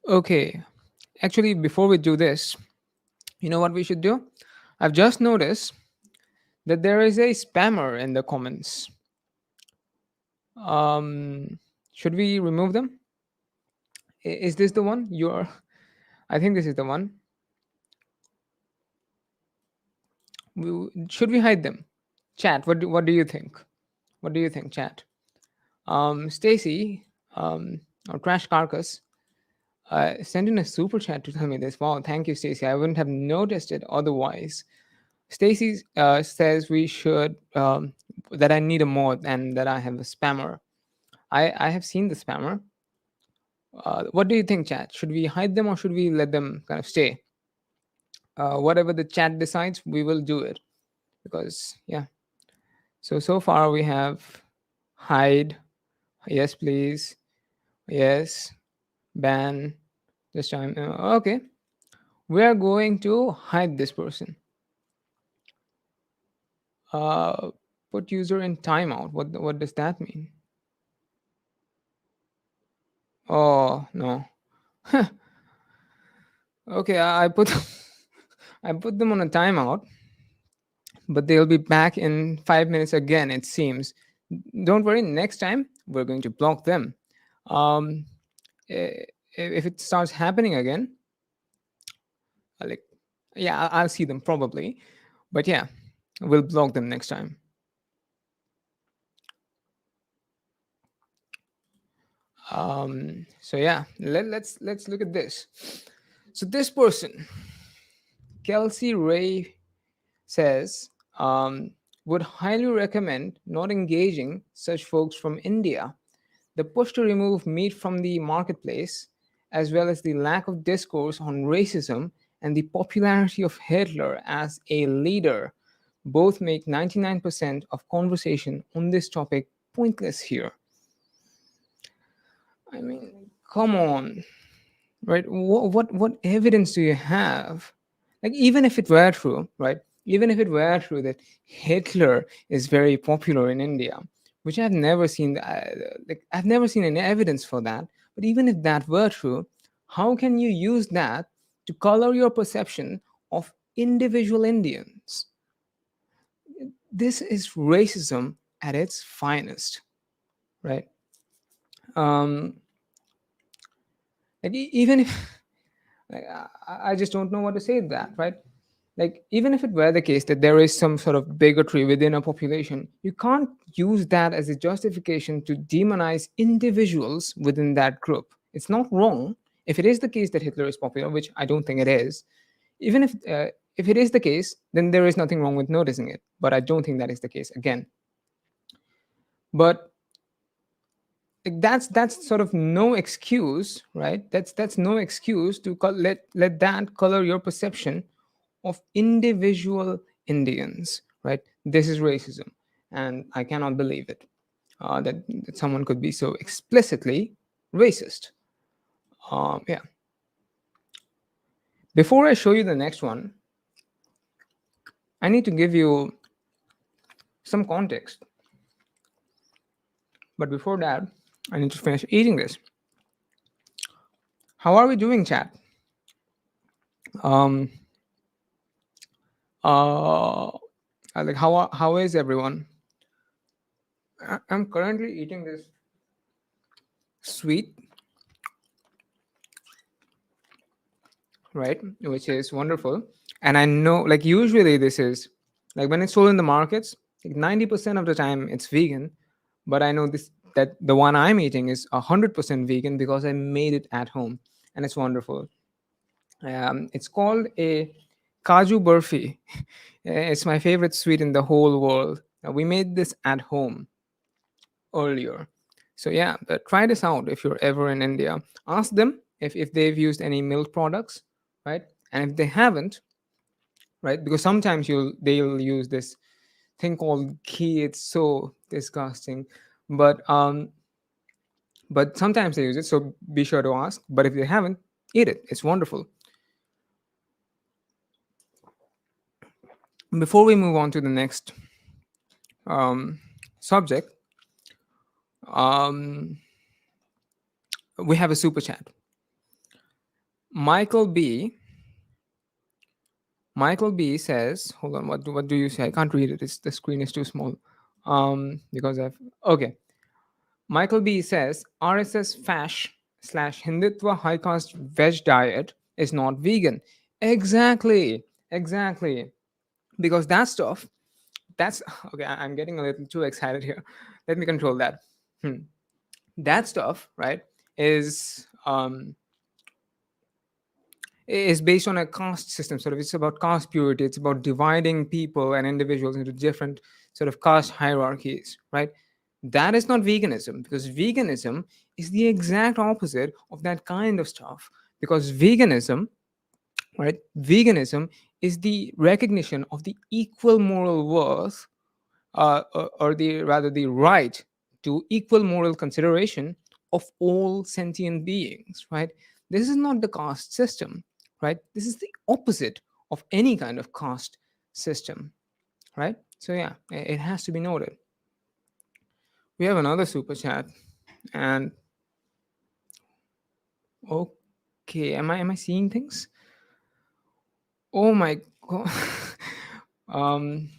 S1: okay. Actually, before we do this, you know what we should do? I've just noticed that there is a spammer in the comments. Should we remove them? Is this the one? You're. I think this is the one. Should we hide them? Chat. What do you think? What do you think, chat? Stacy, or Crash Carcass, sent in a super chat to tell me this. Wow, thank you, Stacy. I wouldn't have noticed it otherwise. Stacy says we should that I need a mod and that I have a spammer. I have seen the spammer. What do you think, chat? Should we hide them or should we let them kind of stay? Whatever the chat decides, we will do it because yeah. So far we have hide, yes please, yes, ban this time. Okay, we are going to hide this person. Uh, put user in timeout. What does that mean? Oh no. Okay, I put I put them on a timeout, but they'll be back in 5 minutes again. It seems. Don't worry. Next time we're going to block them. Um, if it starts happening again, like yeah, I'll see them probably, but yeah, we'll block them next time. So yeah, let's look at this. So this person, Kelsey Ray, says would highly recommend not engaging such folks from India. The push to remove meat from the marketplace, as well as the lack of discourse on racism and the popularity of Hitler as a leader, both make 99% of conversation on this topic pointless here. I mean, come on, right? What evidence do you have? Like, even if it were true, right? Even if it were true that Hitler is very popular in India, which I've never seen, like I've never seen any evidence for that. But even if that were true, how can you use that to color your perception of individual Indians? This is racism at its finest, right? Um, like even if like, I just don't know what to say to that, right? Like even if it were the case that there is some sort of bigotry within a population, you can't use that as a justification to demonize individuals within that group. It's not wrong if it is the case that Hitler is popular, which I don't think it is. Even if it is the case, then there is nothing wrong with noticing it. But I don't think that is the case again. But like, that's sort of no excuse, right? That's no excuse to let that color your perception of individual Indians, right? This is racism, and I cannot believe it that someone could be so explicitly racist. Yeah. Before I show you the next one, I need to give you some context. But before that, I need to finish eating this. How are we doing, chat? Um, like how is everyone? I'm currently eating this sweet, right, which is wonderful. And I know, like usually this is like when it's sold in the markets, like 90% of the time it's vegan, but I know this that the one I'm eating is 100% vegan because I made it at home, and it's wonderful. It's called a Kaju Burfi. It's my favorite sweet in the whole world. We made this at home earlier. So yeah, try this out if you're ever in India. Ask them if they've used any milk products, right? And if they haven't, right, because sometimes they'll use this thing called ghee. It's so disgusting, but sometimes they use it. So be sure to ask. But if they haven't, eat it. It's wonderful. Before we move on to the next subject, um, we have a super chat. Michael B. Michael B says, hold on, what do you say? I can't read it. The screen is too small. Because I've okay. Michael B says RSS Fash slash Hindutva high caste veg diet is not vegan. Exactly, exactly. Because that stuff, that's okay. I'm getting a little too excited here. Let me control that. That stuff, right, is based on a caste system. Sort of, it's about caste purity. It's about dividing people and individuals into different sort of caste hierarchies, right? That is not veganism, because veganism is the exact opposite of that kind of stuff. Because veganism, right, veganism is the recognition of the equal moral worth, or the rather the right to equal moral consideration of all sentient beings, right? This is not the caste system, right? This is the opposite of any kind of caste system, right? So yeah, it has to be noted. We have another super chat, and okay, am I seeing things? Oh my god. um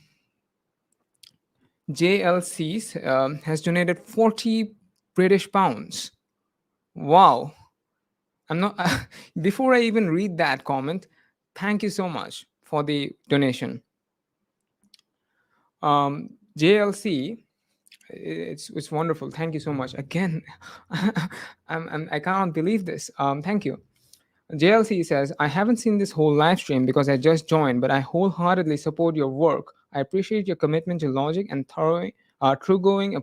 S1: JLCs has donated 40 British pounds. Wow. I'm not, before I even read that comment, thank you so much for the donation. JLC, it's wonderful. Thank you so much. Again, I cannot believe this. Thank you. JLC says, I haven't seen this whole live stream because I just joined, but I wholeheartedly support your work. I appreciate your commitment to logic and thoroughgoing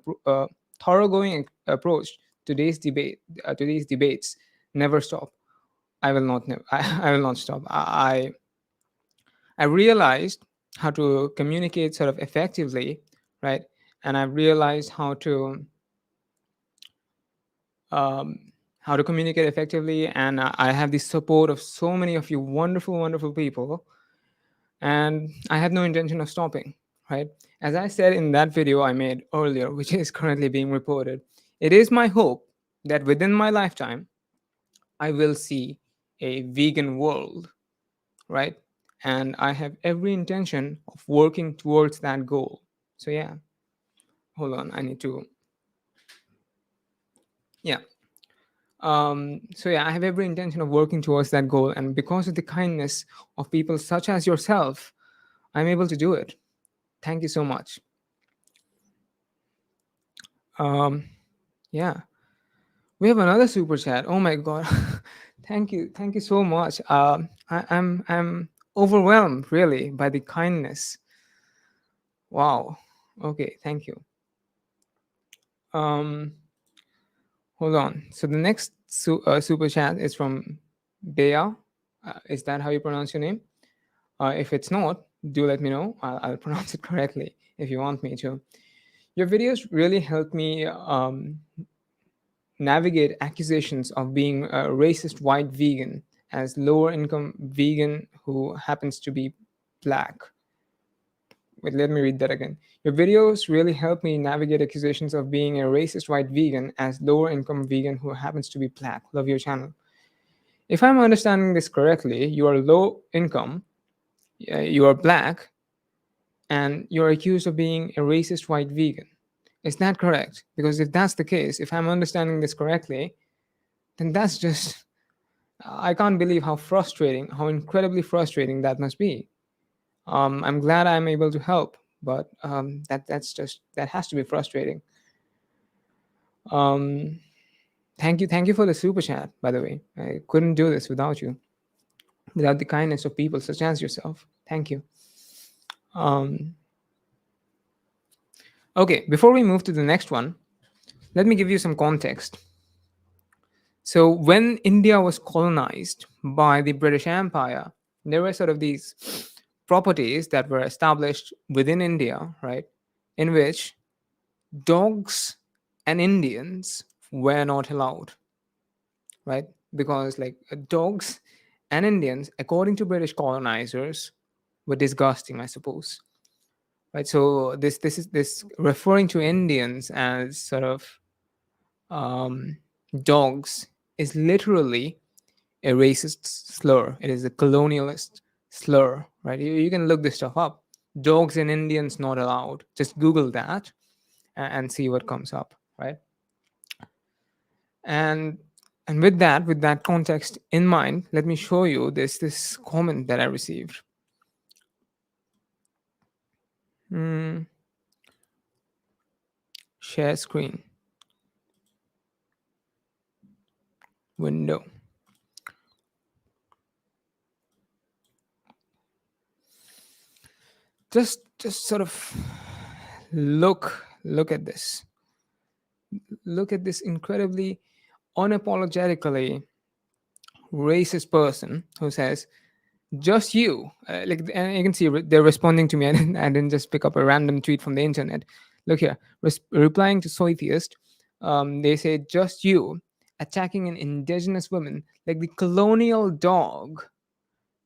S1: approach to today's debates. Never stop. I will not. I will not stop. I realized how to communicate sort of effectively, right? And I realized how to communicate effectively, and I have the support of so many of you wonderful, wonderful people, and I have no intention of stopping, right? As I said in that video I made earlier, which is currently being reported, it is my hope that within my lifetime I will see a vegan world, right? And I have every intention of working towards that goal. So yeah, hold on, I need to, yeah. So yeah, I have every intention of working towards that goal, and because of the kindness of people such as yourself, I'm able to do it. Thank you so much. Um, yeah, we have another super chat. Oh my god, thank you so much. I'm overwhelmed really by the kindness. Wow. Okay, thank you. Um, Hold on. So the next super chat is from Bea. Is that how you pronounce your name? If it's not, do let me know. I'll pronounce it correctly if you want me to. Your videos really help me navigate accusations of being a racist white vegan as lower income vegan who happens to be black. Wait, let me read that again. Your videos really help me navigate accusations of being a racist white vegan as lower income vegan who happens to be black. Love your channel. If I'm understanding this correctly, you are low income, you are black, and you're accused of being a racist white vegan. Is that correct? Because if that's the case, if I'm understanding this correctly, then that's just, I can't believe how frustrating, how incredibly frustrating that must be. I'm glad I'm able to help, but that has to be frustrating. Um, thank you for the super chat. By the way, I couldn't do this without you, without the kindness of people such as yourself. Thank you. Um, okay, before we move to the next one, let me give you some context. So, when India was colonized by the British Empire, there were sort of these properties that were established within India, right, in which dogs and Indians were not allowed, right? Because like dogs and Indians, according to British colonizers, were disgusting, I suppose, right? So this referring to Indians as sort of um, dogs is literally a racist slur. It is a colonialist slur, right? You can look this stuff up. Dogs and Indians not allowed. Just Google that and see what comes up, right? And And with that context in mind, let me show you this comment that I received. Hmm, share screen window. Just sort of look at this. Look at this incredibly unapologetically racist person who says, just you, and you can see they're responding to me. I didn't just pick up a random tweet from the internet. Look here, replying to Soytheist, they say, just you attacking an indigenous woman like the colonial dog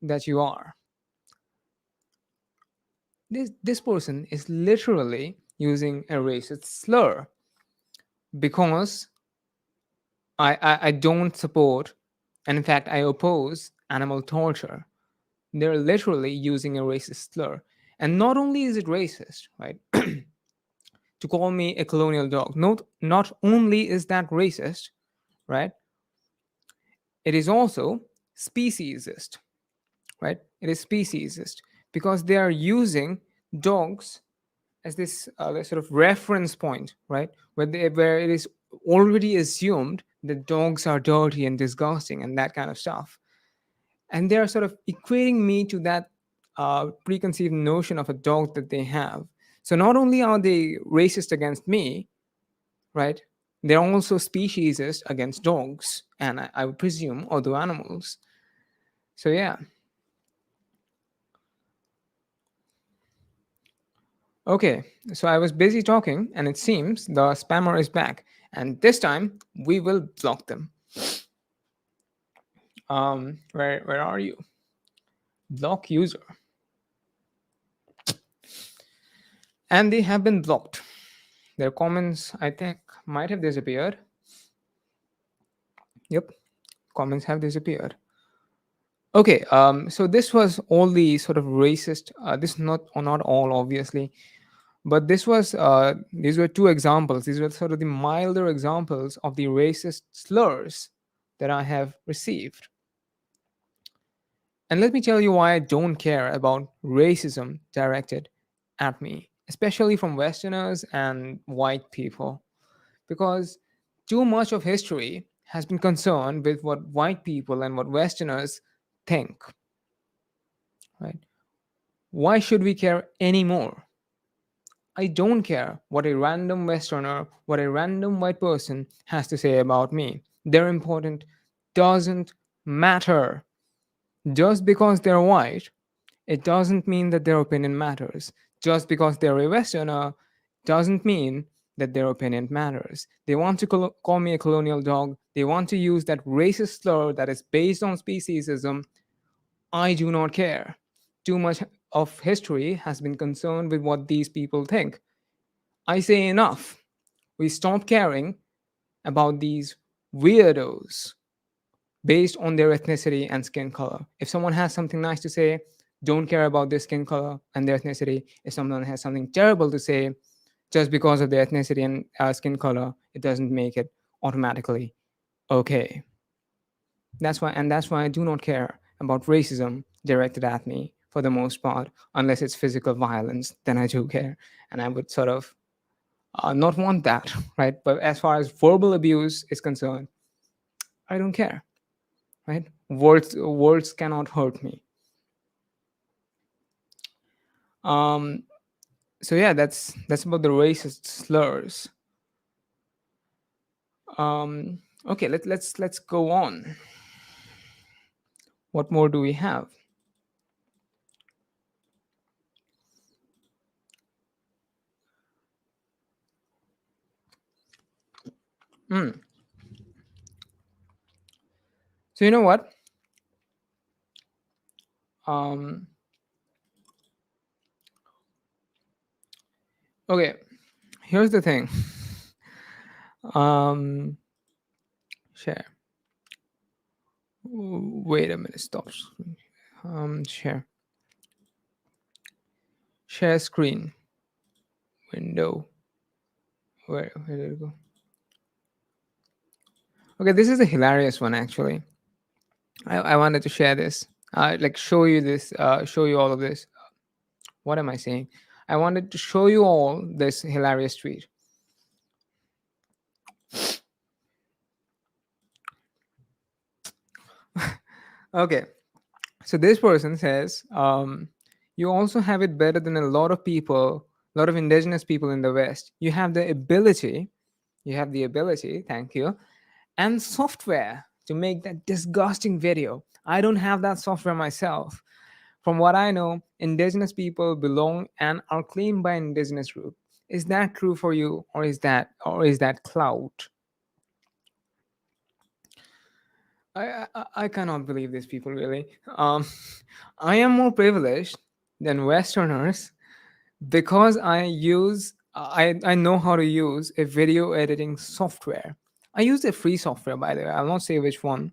S1: that you are. This person is literally using a racist slur because I don't support, and in fact I oppose animal torture. They're literally using a racist slur. And not only is it racist, right, to call me a colonial dog, not only is that racist, right, it is also speciesist, right? It is speciesist because they are using dogs as this sort of reference point, right, where it is already assumed that dogs are dirty and disgusting and that kind of stuff. And they're sort of equating me to that preconceived notion of a dog that they have. So not only are they racist against me, right, they're also speciesist against dogs, and I would presume other animals. So yeah. Okay, so I was busy talking, and it seems the spammer is back, and this time we will block them. Where are you? Block user, and they have been blocked. Their comments, I think, might have disappeared. Yep, comments have disappeared. Okay, so this was all the sort of racist. This not all obviously, but these were two examples. These were sort of the milder examples of the racist slurs that I have received. And let me tell you why I don't care about racism directed at me, especially from Westerners and white people, because too much of history has been concerned with what white people and what Westerners think, right? Why should we care anymore? I don't care what a random Westerner, what a random white person has to say about me. They're important doesn't matter. Just because they're white, it doesn't mean that their opinion matters. Just because they're a Westerner doesn't mean that their opinion matters. They want to call me a colonial dog. They want to use that racist slur that is based on speciesism. I do not care. Too much of history has been concerned with what these people think. I say enough. We stop caring about these weirdos based on their ethnicity and skin color. If someone has something nice to say, don't care about their skin color and their ethnicity. If someone has something terrible to say, just because of their ethnicity and skin color, it doesn't make it automatically okay. That's why I do not care about racism directed at me for the most part, unless it's physical violence. Then I do care, and I would sort of not want that, right? But as far as verbal abuse is concerned, I don't care, right? Words cannot hurt me. Um, so yeah, that's about the racist slurs. Okay, let's go on. What more do we have? Hmm. So you know what? Um, okay, here's the thing. Um, share. Wait a minute. Stop. Share. Share screen window. Where did it go? Okay, this is a hilarious one actually. I wanted to share this, like show you this, show you all of this. What am I saying? I wanted to show you all this hilarious tweet. Okay, so this person says, you also have it better than a lot of people, a lot of indigenous people in the West. You have the ability, thank you, and software to make that disgusting video. I don't have that software myself. From what I know, indigenous people belong and are claimed by indigenous group. Is that true for you, or is that clout? I cannot believe these people really. Um, I am more privileged than Westerners because I know how to use a video editing software. I use a free software, by the way. I'll not say which one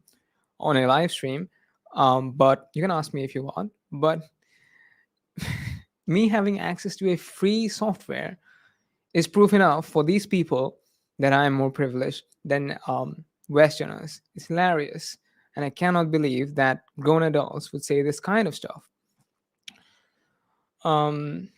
S1: on a live stream, but you can ask me if you want. But me having access to a free software is proof enough for these people that I am more privileged than Westerners. It's hilarious. And I cannot believe that grown adults would say this kind of stuff. Um,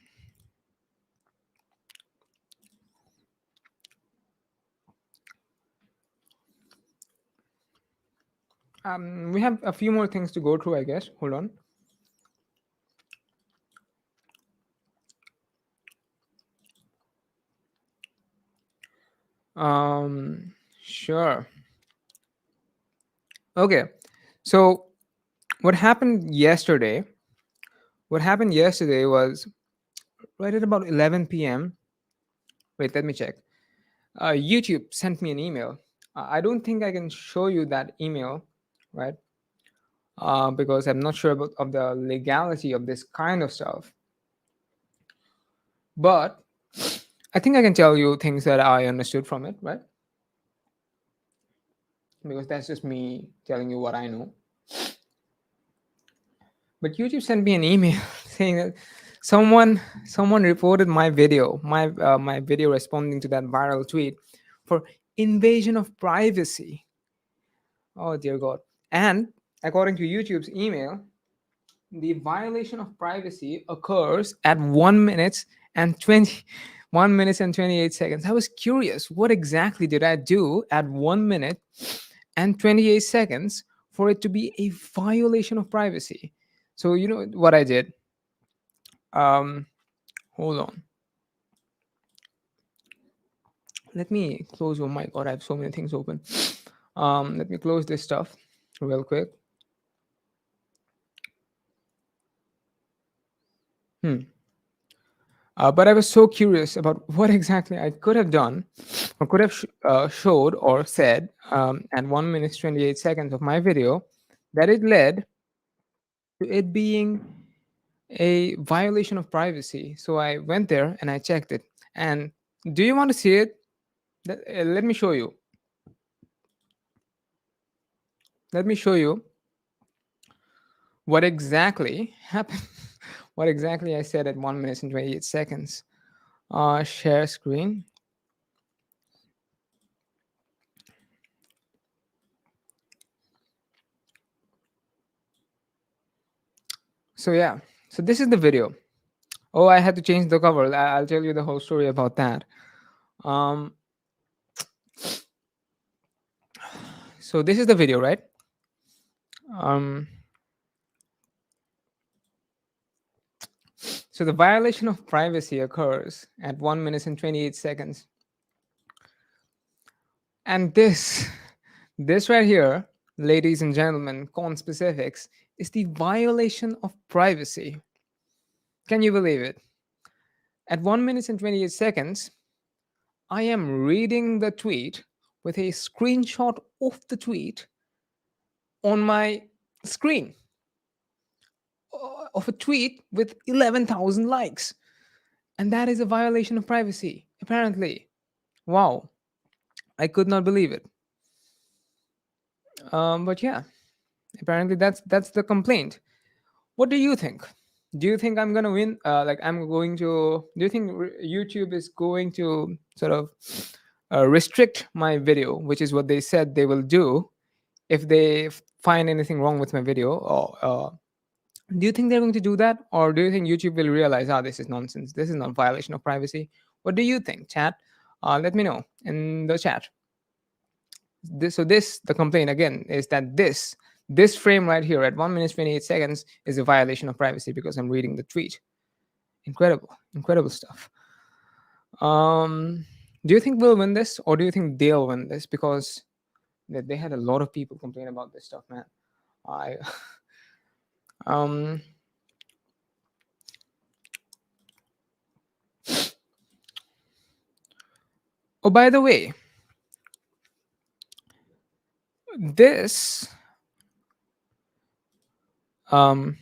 S1: we have a few more things to go through, I guess. Hold on. Sure. Okay. So what happened yesterday? What happened yesterday was right at about 11 p.m. Wait, let me check. YouTube sent me an email. I don't think I can show you that email, right? Because I'm not sure about of the legality of this kind of stuff. But I think I can tell you things that I understood from it, right? Because that's just me telling you what I know. But YouTube sent me an email saying that someone reported my video responding to that viral tweet for invasion of privacy. Oh dear God! And according to YouTube's email, the violation of privacy occurs at 1 minute and 28 seconds. I was curious, what exactly did I do at 1 minute and 28 seconds for it to be a violation of privacy? So you know what I did? Um, hold on. Let me close. Oh my God, I have so many things open. Let me close this stuff real quick. But I was so curious about what exactly I could have done or could have showed or said at 1 minute 28 seconds of my video that it led to it being a violation of privacy. So I went there and I checked it. And do you want to see it? Let me show you. Let me show you what exactly happened. What exactly I said at 1 minute and 28 seconds. Share screen. So yeah, so this is the video. Oh, I had to change the cover. I'll tell you the whole story about that. Um, so this is the video, right? Um, so the violation of privacy occurs at 1 minute and 28 seconds. And this right here, ladies and gentlemen, conspecifics, is the violation of privacy. Can you believe it? At 1 minute and 28 seconds, I am reading the tweet with a screenshot of the tweet on my screen of a tweet with 11,000 likes. And that is a violation of privacy, apparently. Wow. I could not believe it. But yeah, apparently that's the complaint. What do you think? Do you think I'm gonna win? Do you think YouTube is going to sort of restrict my video, which is what they said they will do if they find anything wrong with my video. Or do you think they're going to do that, or do you think YouTube will realize, this is nonsense, this is not violation of privacy? What do you think, chat? Let me know in the chat. The complaint again is that this frame right here at 1 minute 28 seconds is a violation of privacy because I'm reading the tweet. Incredible stuff. Do you think we'll win this, or do you think they'll win this? Because they had a lot of people complain about this stuff, man. I oh, by the way, this I'm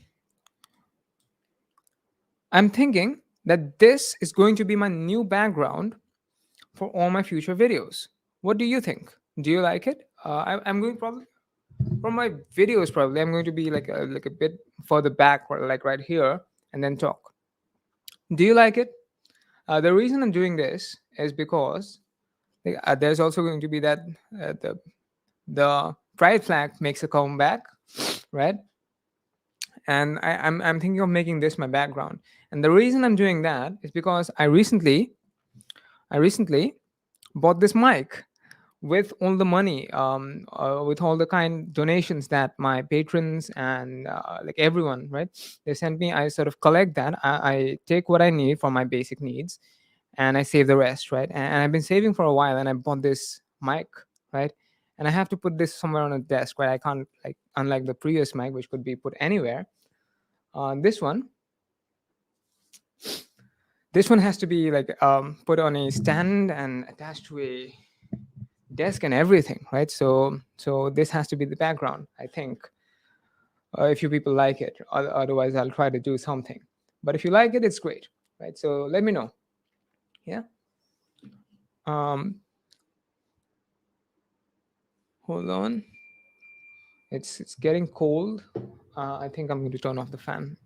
S1: thinking that this is going to be my new background for all my future videos. What do you think? Do you like it? I'm going probably for my videos. Probably I'm going to be like a bit further back, like right here, and then talk. Do you like it? The reason I'm doing this is because there's also going to be that the pride flag makes a comeback, right? And I'm thinking of making this my background. And the reason I'm doing that is because I recently bought this mic with all the money, with all the kind donations that my patrons and like everyone, right? They sent me. I sort of collect that. I take what I need for my basic needs, and I save the rest, right? And I've been saving for a while, and I bought this mic, right? And I have to put this somewhere on a desk, right? I can't, like, unlike the previous mic, which could be put anywhere. This one has to be like put on a stand and attached to a desk and everything, right? So this has to be the background, I think. If you people like it, otherwise I'll try to do something. But if you like it, it's great, right? So let me know. Yeah. Hold on. It's getting cold. I think I'm going to turn off the fan.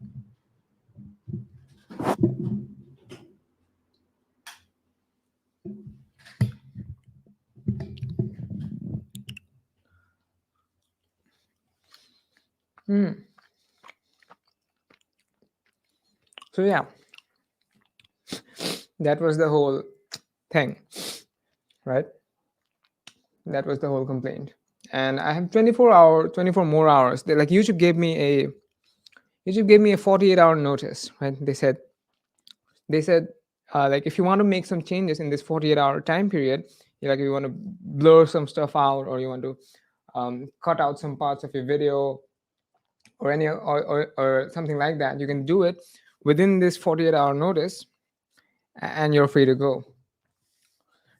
S1: So yeah, that was the whole thing, right? That was the whole complaint. And I have 24 more hours. Like YouTube gave me a 48-hour notice, right? They said like, if you want to make some changes in this 48-hour time period, like if you want to blur some stuff out, or you want to cut out some parts of your video, or any or something like that, you can do it within this 48-hour notice, and you're free to go.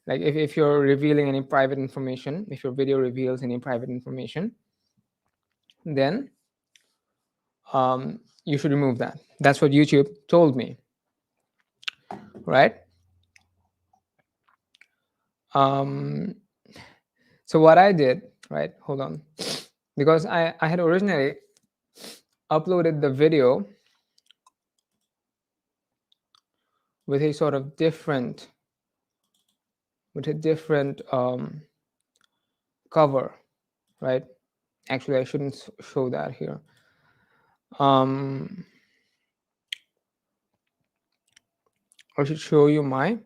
S1: Like if you're revealing any private information, if your video reveals any private information, then you should remove that. That's what YouTube told me, right? So what I did, right? Hold on, because I had originally uploaded the video with a sort of different, cover, right? Actually, I shouldn't show that here. I should show you my.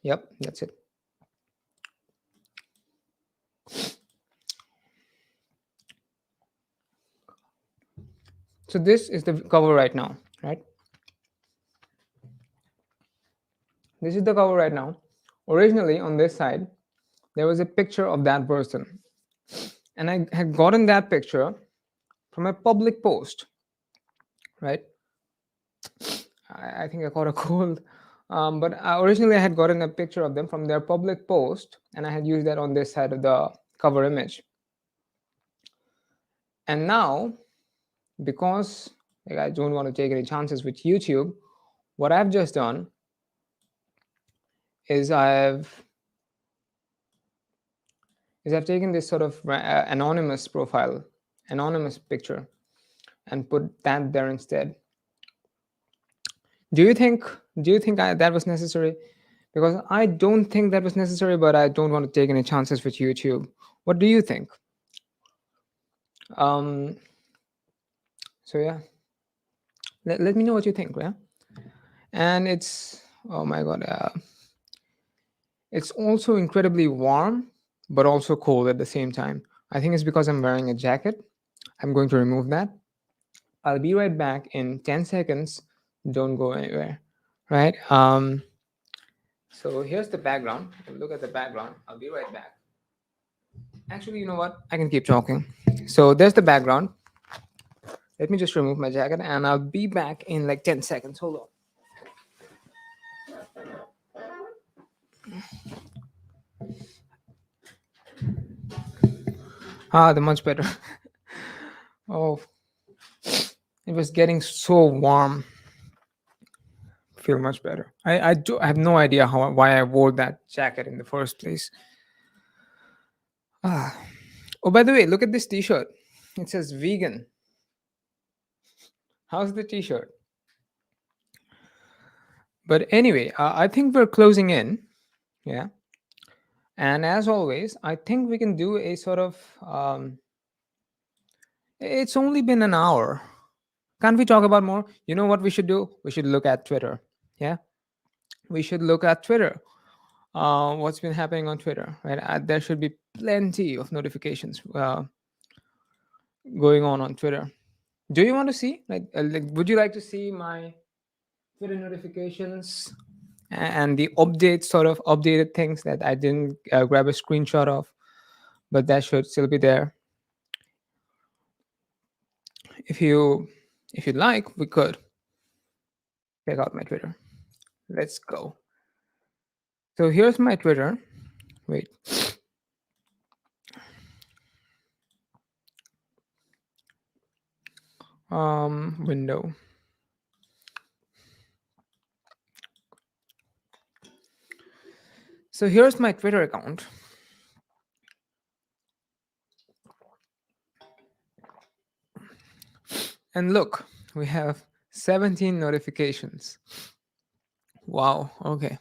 S1: Yep, that's it. So this is the cover right now, right? This is the cover right now. Originally, on this side, there was a picture of that person. And I had gotten that picture from a public post, right? I think I caught a cold. But originally, I had gotten a picture of them from their public post, and I had used that on this side of the cover image. And now, because I don't want to take any chances with YouTube, what I've just done is I've taken this sort of anonymous profile, anonymous picture, and put that there instead. Do you think? Do you think that was necessary? Because I don't think that was necessary, but I don't want to take any chances with YouTube. What do you think? Um, so yeah, let me know what you think. Yeah, and it's, oh my god, it's also incredibly warm, but also cold at the same time. I think it's because I'm wearing a jacket. I'm going to remove that. I'll be right back in 10 seconds. Don't go anywhere. Right? So here's the background. If you look at the background, I'll be right back. Actually, you know what? I can keep talking. So there's the background. Let me just remove my jacket and I'll be back in like 10 seconds. Hold on. Ah, the much better. Oh, it was getting so warm. Feel much better. I have no idea why I wore that jacket in the first place. Ah. Oh, by the way, look at this T-shirt. It says vegan. How's the T-shirt? But anyway, I think we're closing in. Yeah. And as always, I think we can do a sort of. It's only been an hour. Can't we talk about more? You know what we should do? We should look at Twitter. Yeah. We should look at Twitter. What's been happening on Twitter, right? There should be plenty of notifications going on Twitter. Do you want to see? Like, would you like to see my Twitter notifications and the updates, sort of updated things that I didn't grab a screenshot of, but that should still be there. If you'd like, we could check out my Twitter. Let's go. So here's my Twitter. Wait. Window. So here's my Twitter account. And look, we have 17 notifications. Wow, okay.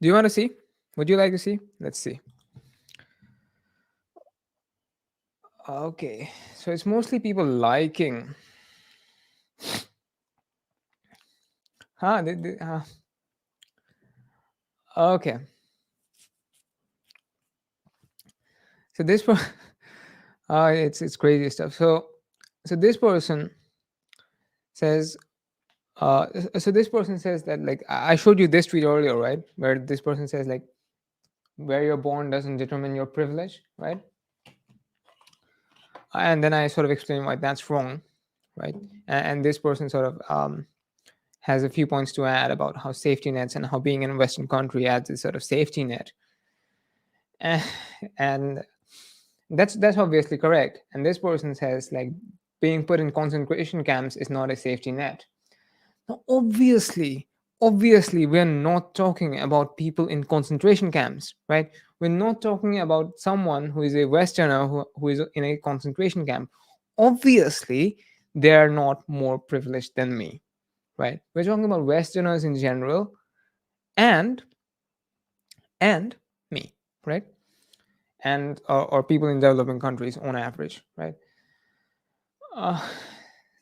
S1: Do you want to see? Would you like to see? Let's see. Okay, so it's mostly people liking. Okay. So this it's crazy stuff. So this person says so this person says that, like, I showed you this tweet earlier, right? Where this person says, like, where you're born doesn't determine your privilege, right? And then I sort of explain why that's wrong, right? And this person sort of has a few points to add about how safety nets and how being in a Western country adds a sort of safety net. And that's obviously correct. And this person says, like, being put in concentration camps is not a safety net. Now, obviously, we're not talking about people in concentration camps, right? We're not talking about someone who is a Westerner who is in a concentration camp. Obviously, they are not more privileged than me, right? We're talking about Westerners in general and me, right? And or people in developing countries on average, right?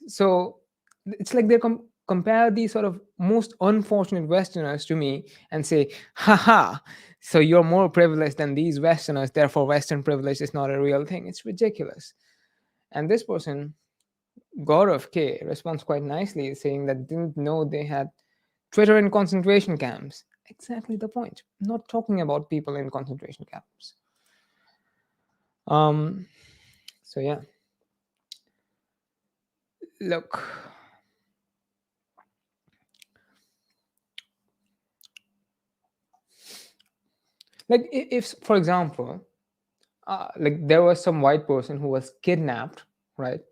S1: So it's like they compare these sort of most unfortunate Westerners to me and say, haha, so you're more privileged than these Westerners, therefore Western privilege is not a real thing. It's ridiculous. And this person, Gaurav K, responds quite nicely, saying that didn't know they had Twitter in concentration camps. Exactly the point. I'm not talking about people in concentration camps. So yeah. Look. Like, if for example, like, there was some white person who was kidnapped, right,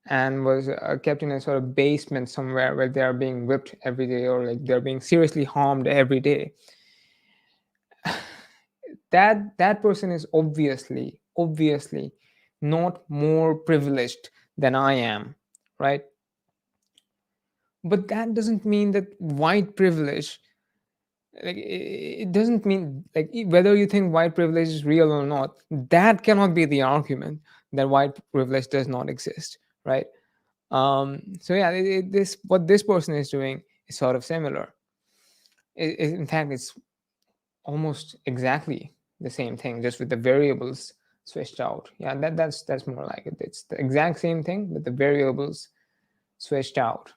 S1: and was kept in a sort of basement somewhere where they are being whipped every day, or like they're being seriously harmed every day, that person is obviously not more privileged than I am, right? But that doesn't mean that white privilege, like it doesn't mean, like, whether you think white privilege is real or not, that cannot be the argument that white privilege does not exist, right? So yeah, this, what this person is doing is sort of similar. In fact, it's almost exactly the same thing, just with the variables switched out. Yeah, that's more like it. It's the exact same thing, but the variables switched out.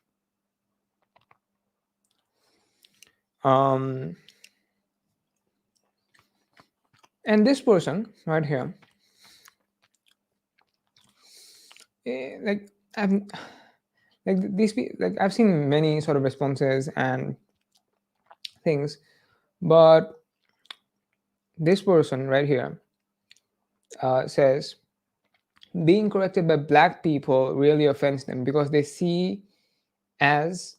S1: um and this person right here, like, I've like like I've seen many sort of responses and things, but this person right here says being corrected by black people really offends them because they see as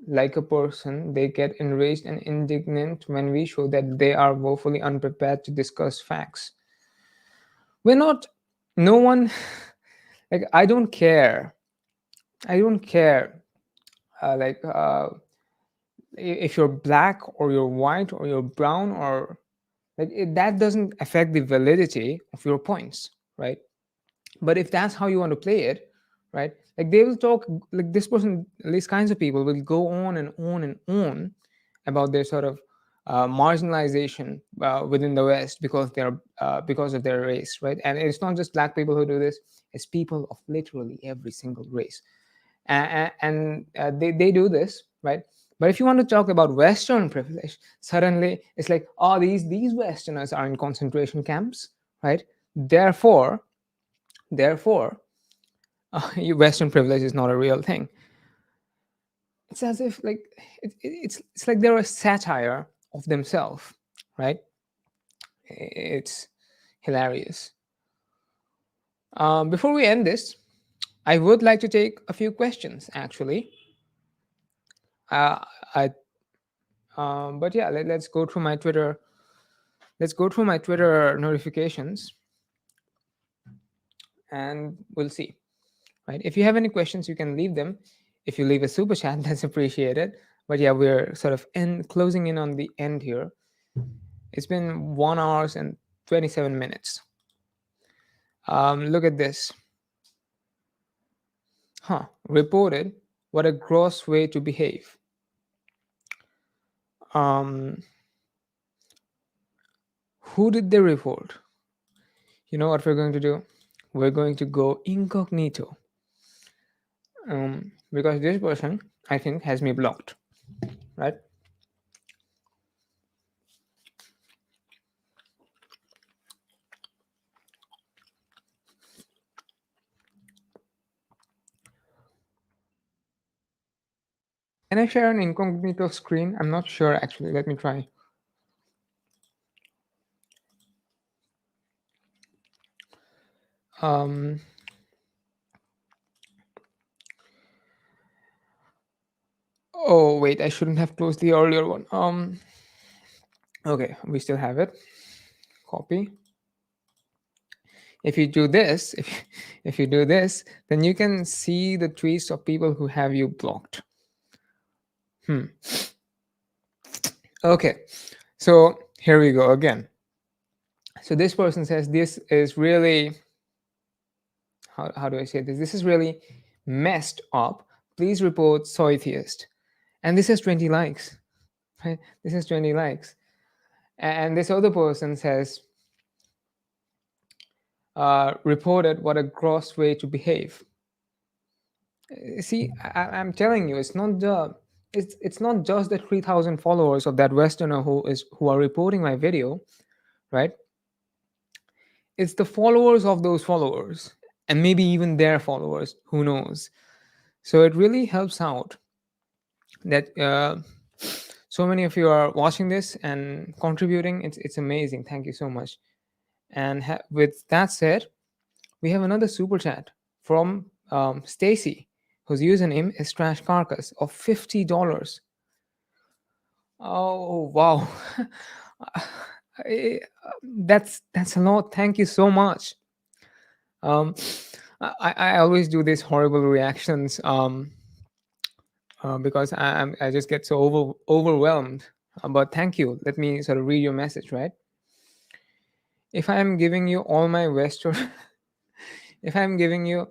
S1: like a person. They get enraged and indignant when we show that they are woefully unprepared to discuss facts. We're not, no one, like, I don't care, like, if you're black or you're white or you're brown, or like that doesn't affect the validity of your points, right? But if that's how you want to play it, right, like they will talk, like this person, these kinds of people will go on and on and on about their sort of marginalization within the West because they're because of their race, right? And it's not just black people who do this, it's people of literally every single race. And they do this, right? But if you want to talk about Western privilege, suddenly it's like, oh, these Westerners are in concentration camps, right? Therefore, Western privilege is not a real thing. It's as if, like, it's like they're a satire of themselves, right? It's hilarious. Before we end this, I would like to take a few questions, actually. I But yeah, let's go through my Twitter. Let's go through my Twitter notifications, and we'll see. Right? If you have any questions, you can leave them. If you leave a super chat, that's appreciated. But yeah, we're sort of closing in on the end here. It's been 1 hour and 27 minutes. Look at this. Reported, what a gross way to behave. Um, who did they report? You know what we're going to do? We're going to go incognito. Because this person, I think, has me blocked, right? Can I share an incognito screen? I'm not sure, actually. Let me try. Um, oh, wait, I shouldn't have closed the earlier one. Okay, we still have it. Copy. If you do this, if you do this, then you can see the tweets of people who have you blocked. Okay, so here we go again. So this person says this is really, how do I say this? This is really messed up. Please report Soytheist. And this has 20 likes. Right? This has 20 likes. And this other person says, reported, what a gross way to behave. See, I'm telling you, it's not just the 3,000 followers of that Westerner who are reporting my video, right? It's the followers of those followers, and maybe even their followers. Who knows? So it really helps out that so many of you are watching this and contributing. It's amazing. Thank you so much. And with that said, we have another super chat from Stacy, whose username is Trash Carcass, of $50. Oh wow, that's a lot. Thank you so much. I always do these horrible reactions because I just get so overwhelmed. But thank you. Let me sort of read your message, right? If I am giving you all my Western, if I'm giving you,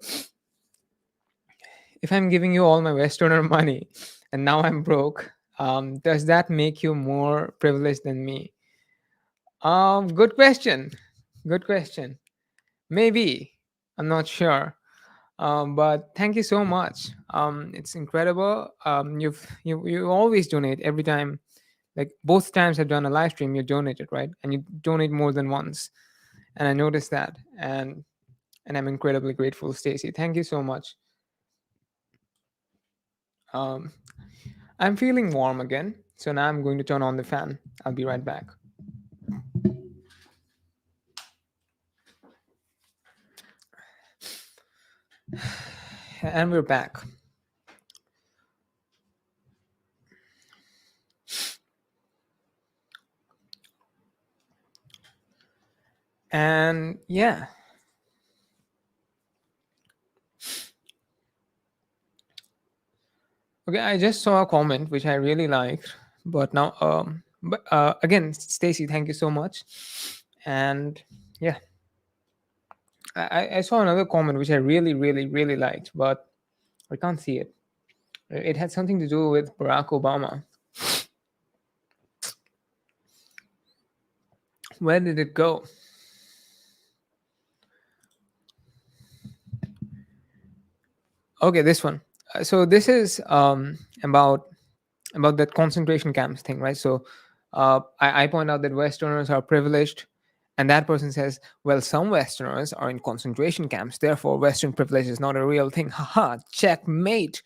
S1: if I'm giving you all my Westerner money, and now I'm broke, does that make you more privileged than me? Good question. Good question. Maybe. I'm not sure. But thank you so much. It's incredible. You always donate every time. Like both times I've done a live stream, you donated, right? And you donate more than once. And I noticed that, and I'm incredibly grateful, Stacy. Thank you so much. Um, I'm feeling warm again, so now I'm going to turn on the fan. I'll be right back. And we're back. And yeah, okay, I just saw a comment which I really liked, but now, but again, Stacy, thank you so much. And yeah, I saw another comment which I really, really, really liked, but I can't see it. It had something to do with Barack Obama. Where did it go? Okay, this one. So this is about that concentration camps thing, right? So I point out that Westerners are privileged, and that person says, "Well, some Westerners are in concentration camps, therefore Western privilege is not a real thing." Haha, checkmate.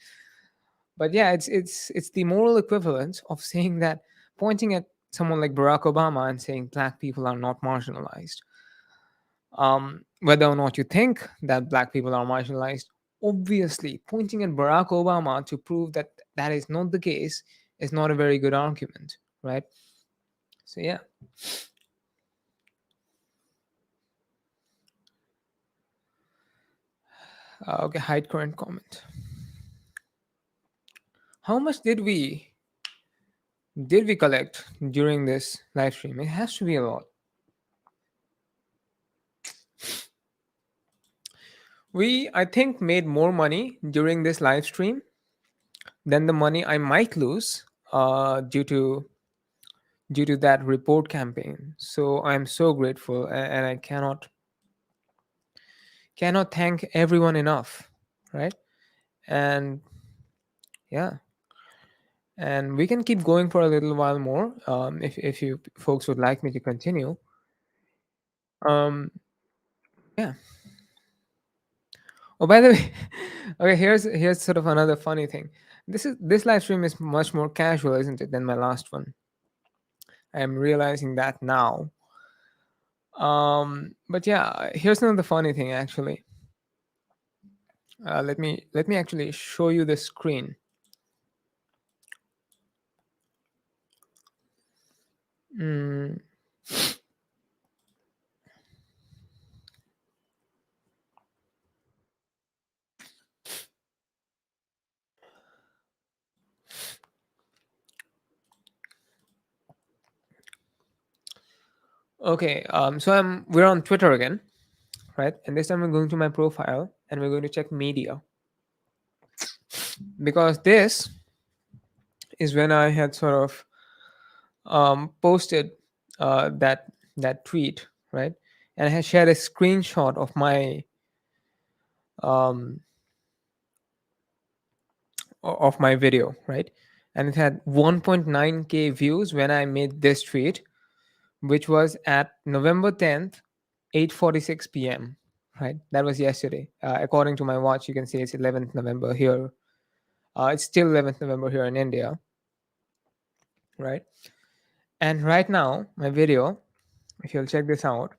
S1: But yeah, it's the moral equivalent of saying that, pointing at someone like Barack Obama and saying black people are not marginalized. Whether or not you think that black people are marginalized, obviously pointing at Barack Obama to prove that that is not the case is not a very good argument, right? So yeah. Okay, hide current comment. How much did we collect during this live stream? It has to be a lot. We, I think, made more money during this live stream than the money I might lose due to that report campaign. So I'm so grateful, and I cannot thank everyone enough, right? And yeah, and we can keep going for a little while more, if you folks would like me to continue. Um, yeah. Oh, by the way, okay, here's sort of another funny thing. This live stream is much more casual, isn't it, than my last one? I am realizing that now. But yeah, here's another funny thing actually. Let me actually show you the screen. Mm, okay, so we're on Twitter again, right? And this time we're going to my profile and we're going to check media, because this is when I had sort of posted that tweet, right? And I had shared a screenshot um, of my video, right? And it had 1.9k views when I made this tweet, which was at November 10th, 8:46 p.m. Right, that was yesterday. According to my watch, you can see it's 11th November here. It's still 11th November here in India, right? And right now, my video, if you'll check this out,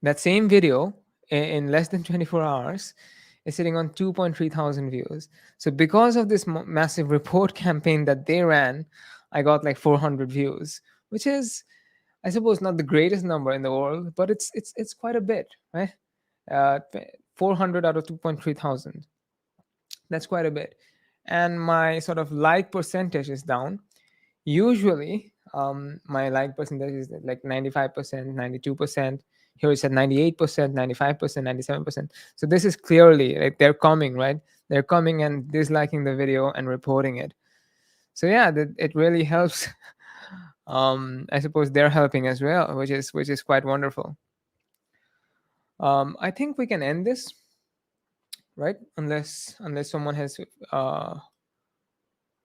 S1: that same video in less than 24 hours is sitting on 2.3 thousand views. So because of this massive report campaign that they ran, I got like 400 views, which is
S2: I suppose not the greatest number in the world, but it's quite a bit, right? 400 out of 2.3 thousand. That's quite a bit. And my sort of like percentage is down. Usually, my like percentage is like 95%, 92%. Here it's at 98%, 95%, 97%. So this is clearly like they're coming, right? They're coming and disliking the video and reporting it. So yeah, it really helps. I suppose they're helping as well, which is quite wonderful. I think we can end this, right? Unless someone has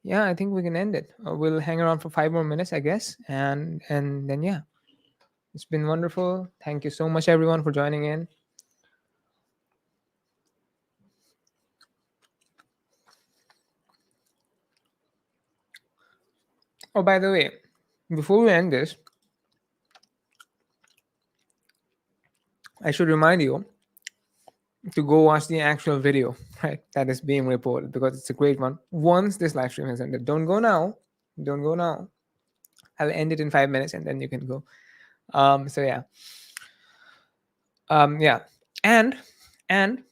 S2: yeah, I think we can end it. We'll hang around for 5 more minutes, I guess, and then yeah, it's been wonderful. Thank you so much, everyone, for joining in. Oh, by the way, before we end this, I should remind you to go watch the actual video, right? That is being reported because it's a great one. Once this live stream has ended, don't go now. Don't go now. I'll end it in 5 minutes, and then you can go. So yeah, yeah, and and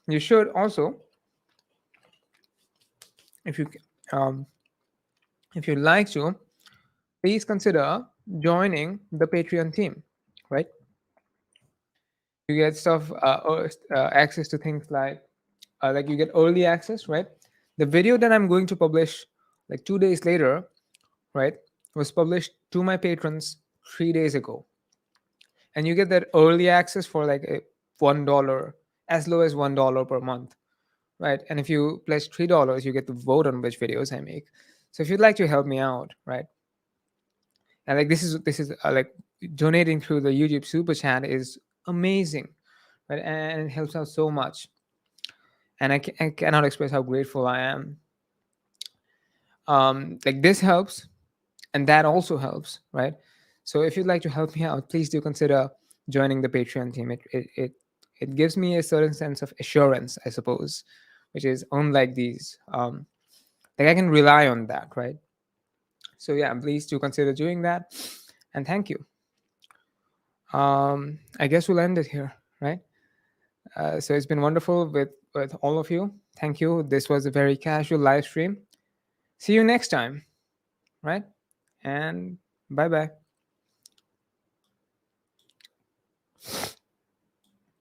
S2: you should also, if you um, if you'd like to, please consider joining the Patreon team, right? You get stuff, access to things like you get early access, right? The video that I'm going to publish like 2 days later, right, was published to my patrons 3 days ago, and you get that early access for like $1, as low as $1 per month, right? And if you pledge $3, you get to vote on which videos I make. So if you'd like to help me out, right, and like this is like donating through the YouTube super chat is amazing, right? And it helps out so much, and I cannot express how grateful I am. Like this helps, and that also helps, right? So if you'd like to help me out, please do consider joining the Patreon team. It gives me a certain sense of assurance, I suppose, which is unlike these. Like I can rely on that, right? So yeah, please do consider doing that, and thank you. I guess we'll end it here, right? So it's been wonderful with all of you. Thank you. This was a very casual live stream. See you next time, right? And bye bye.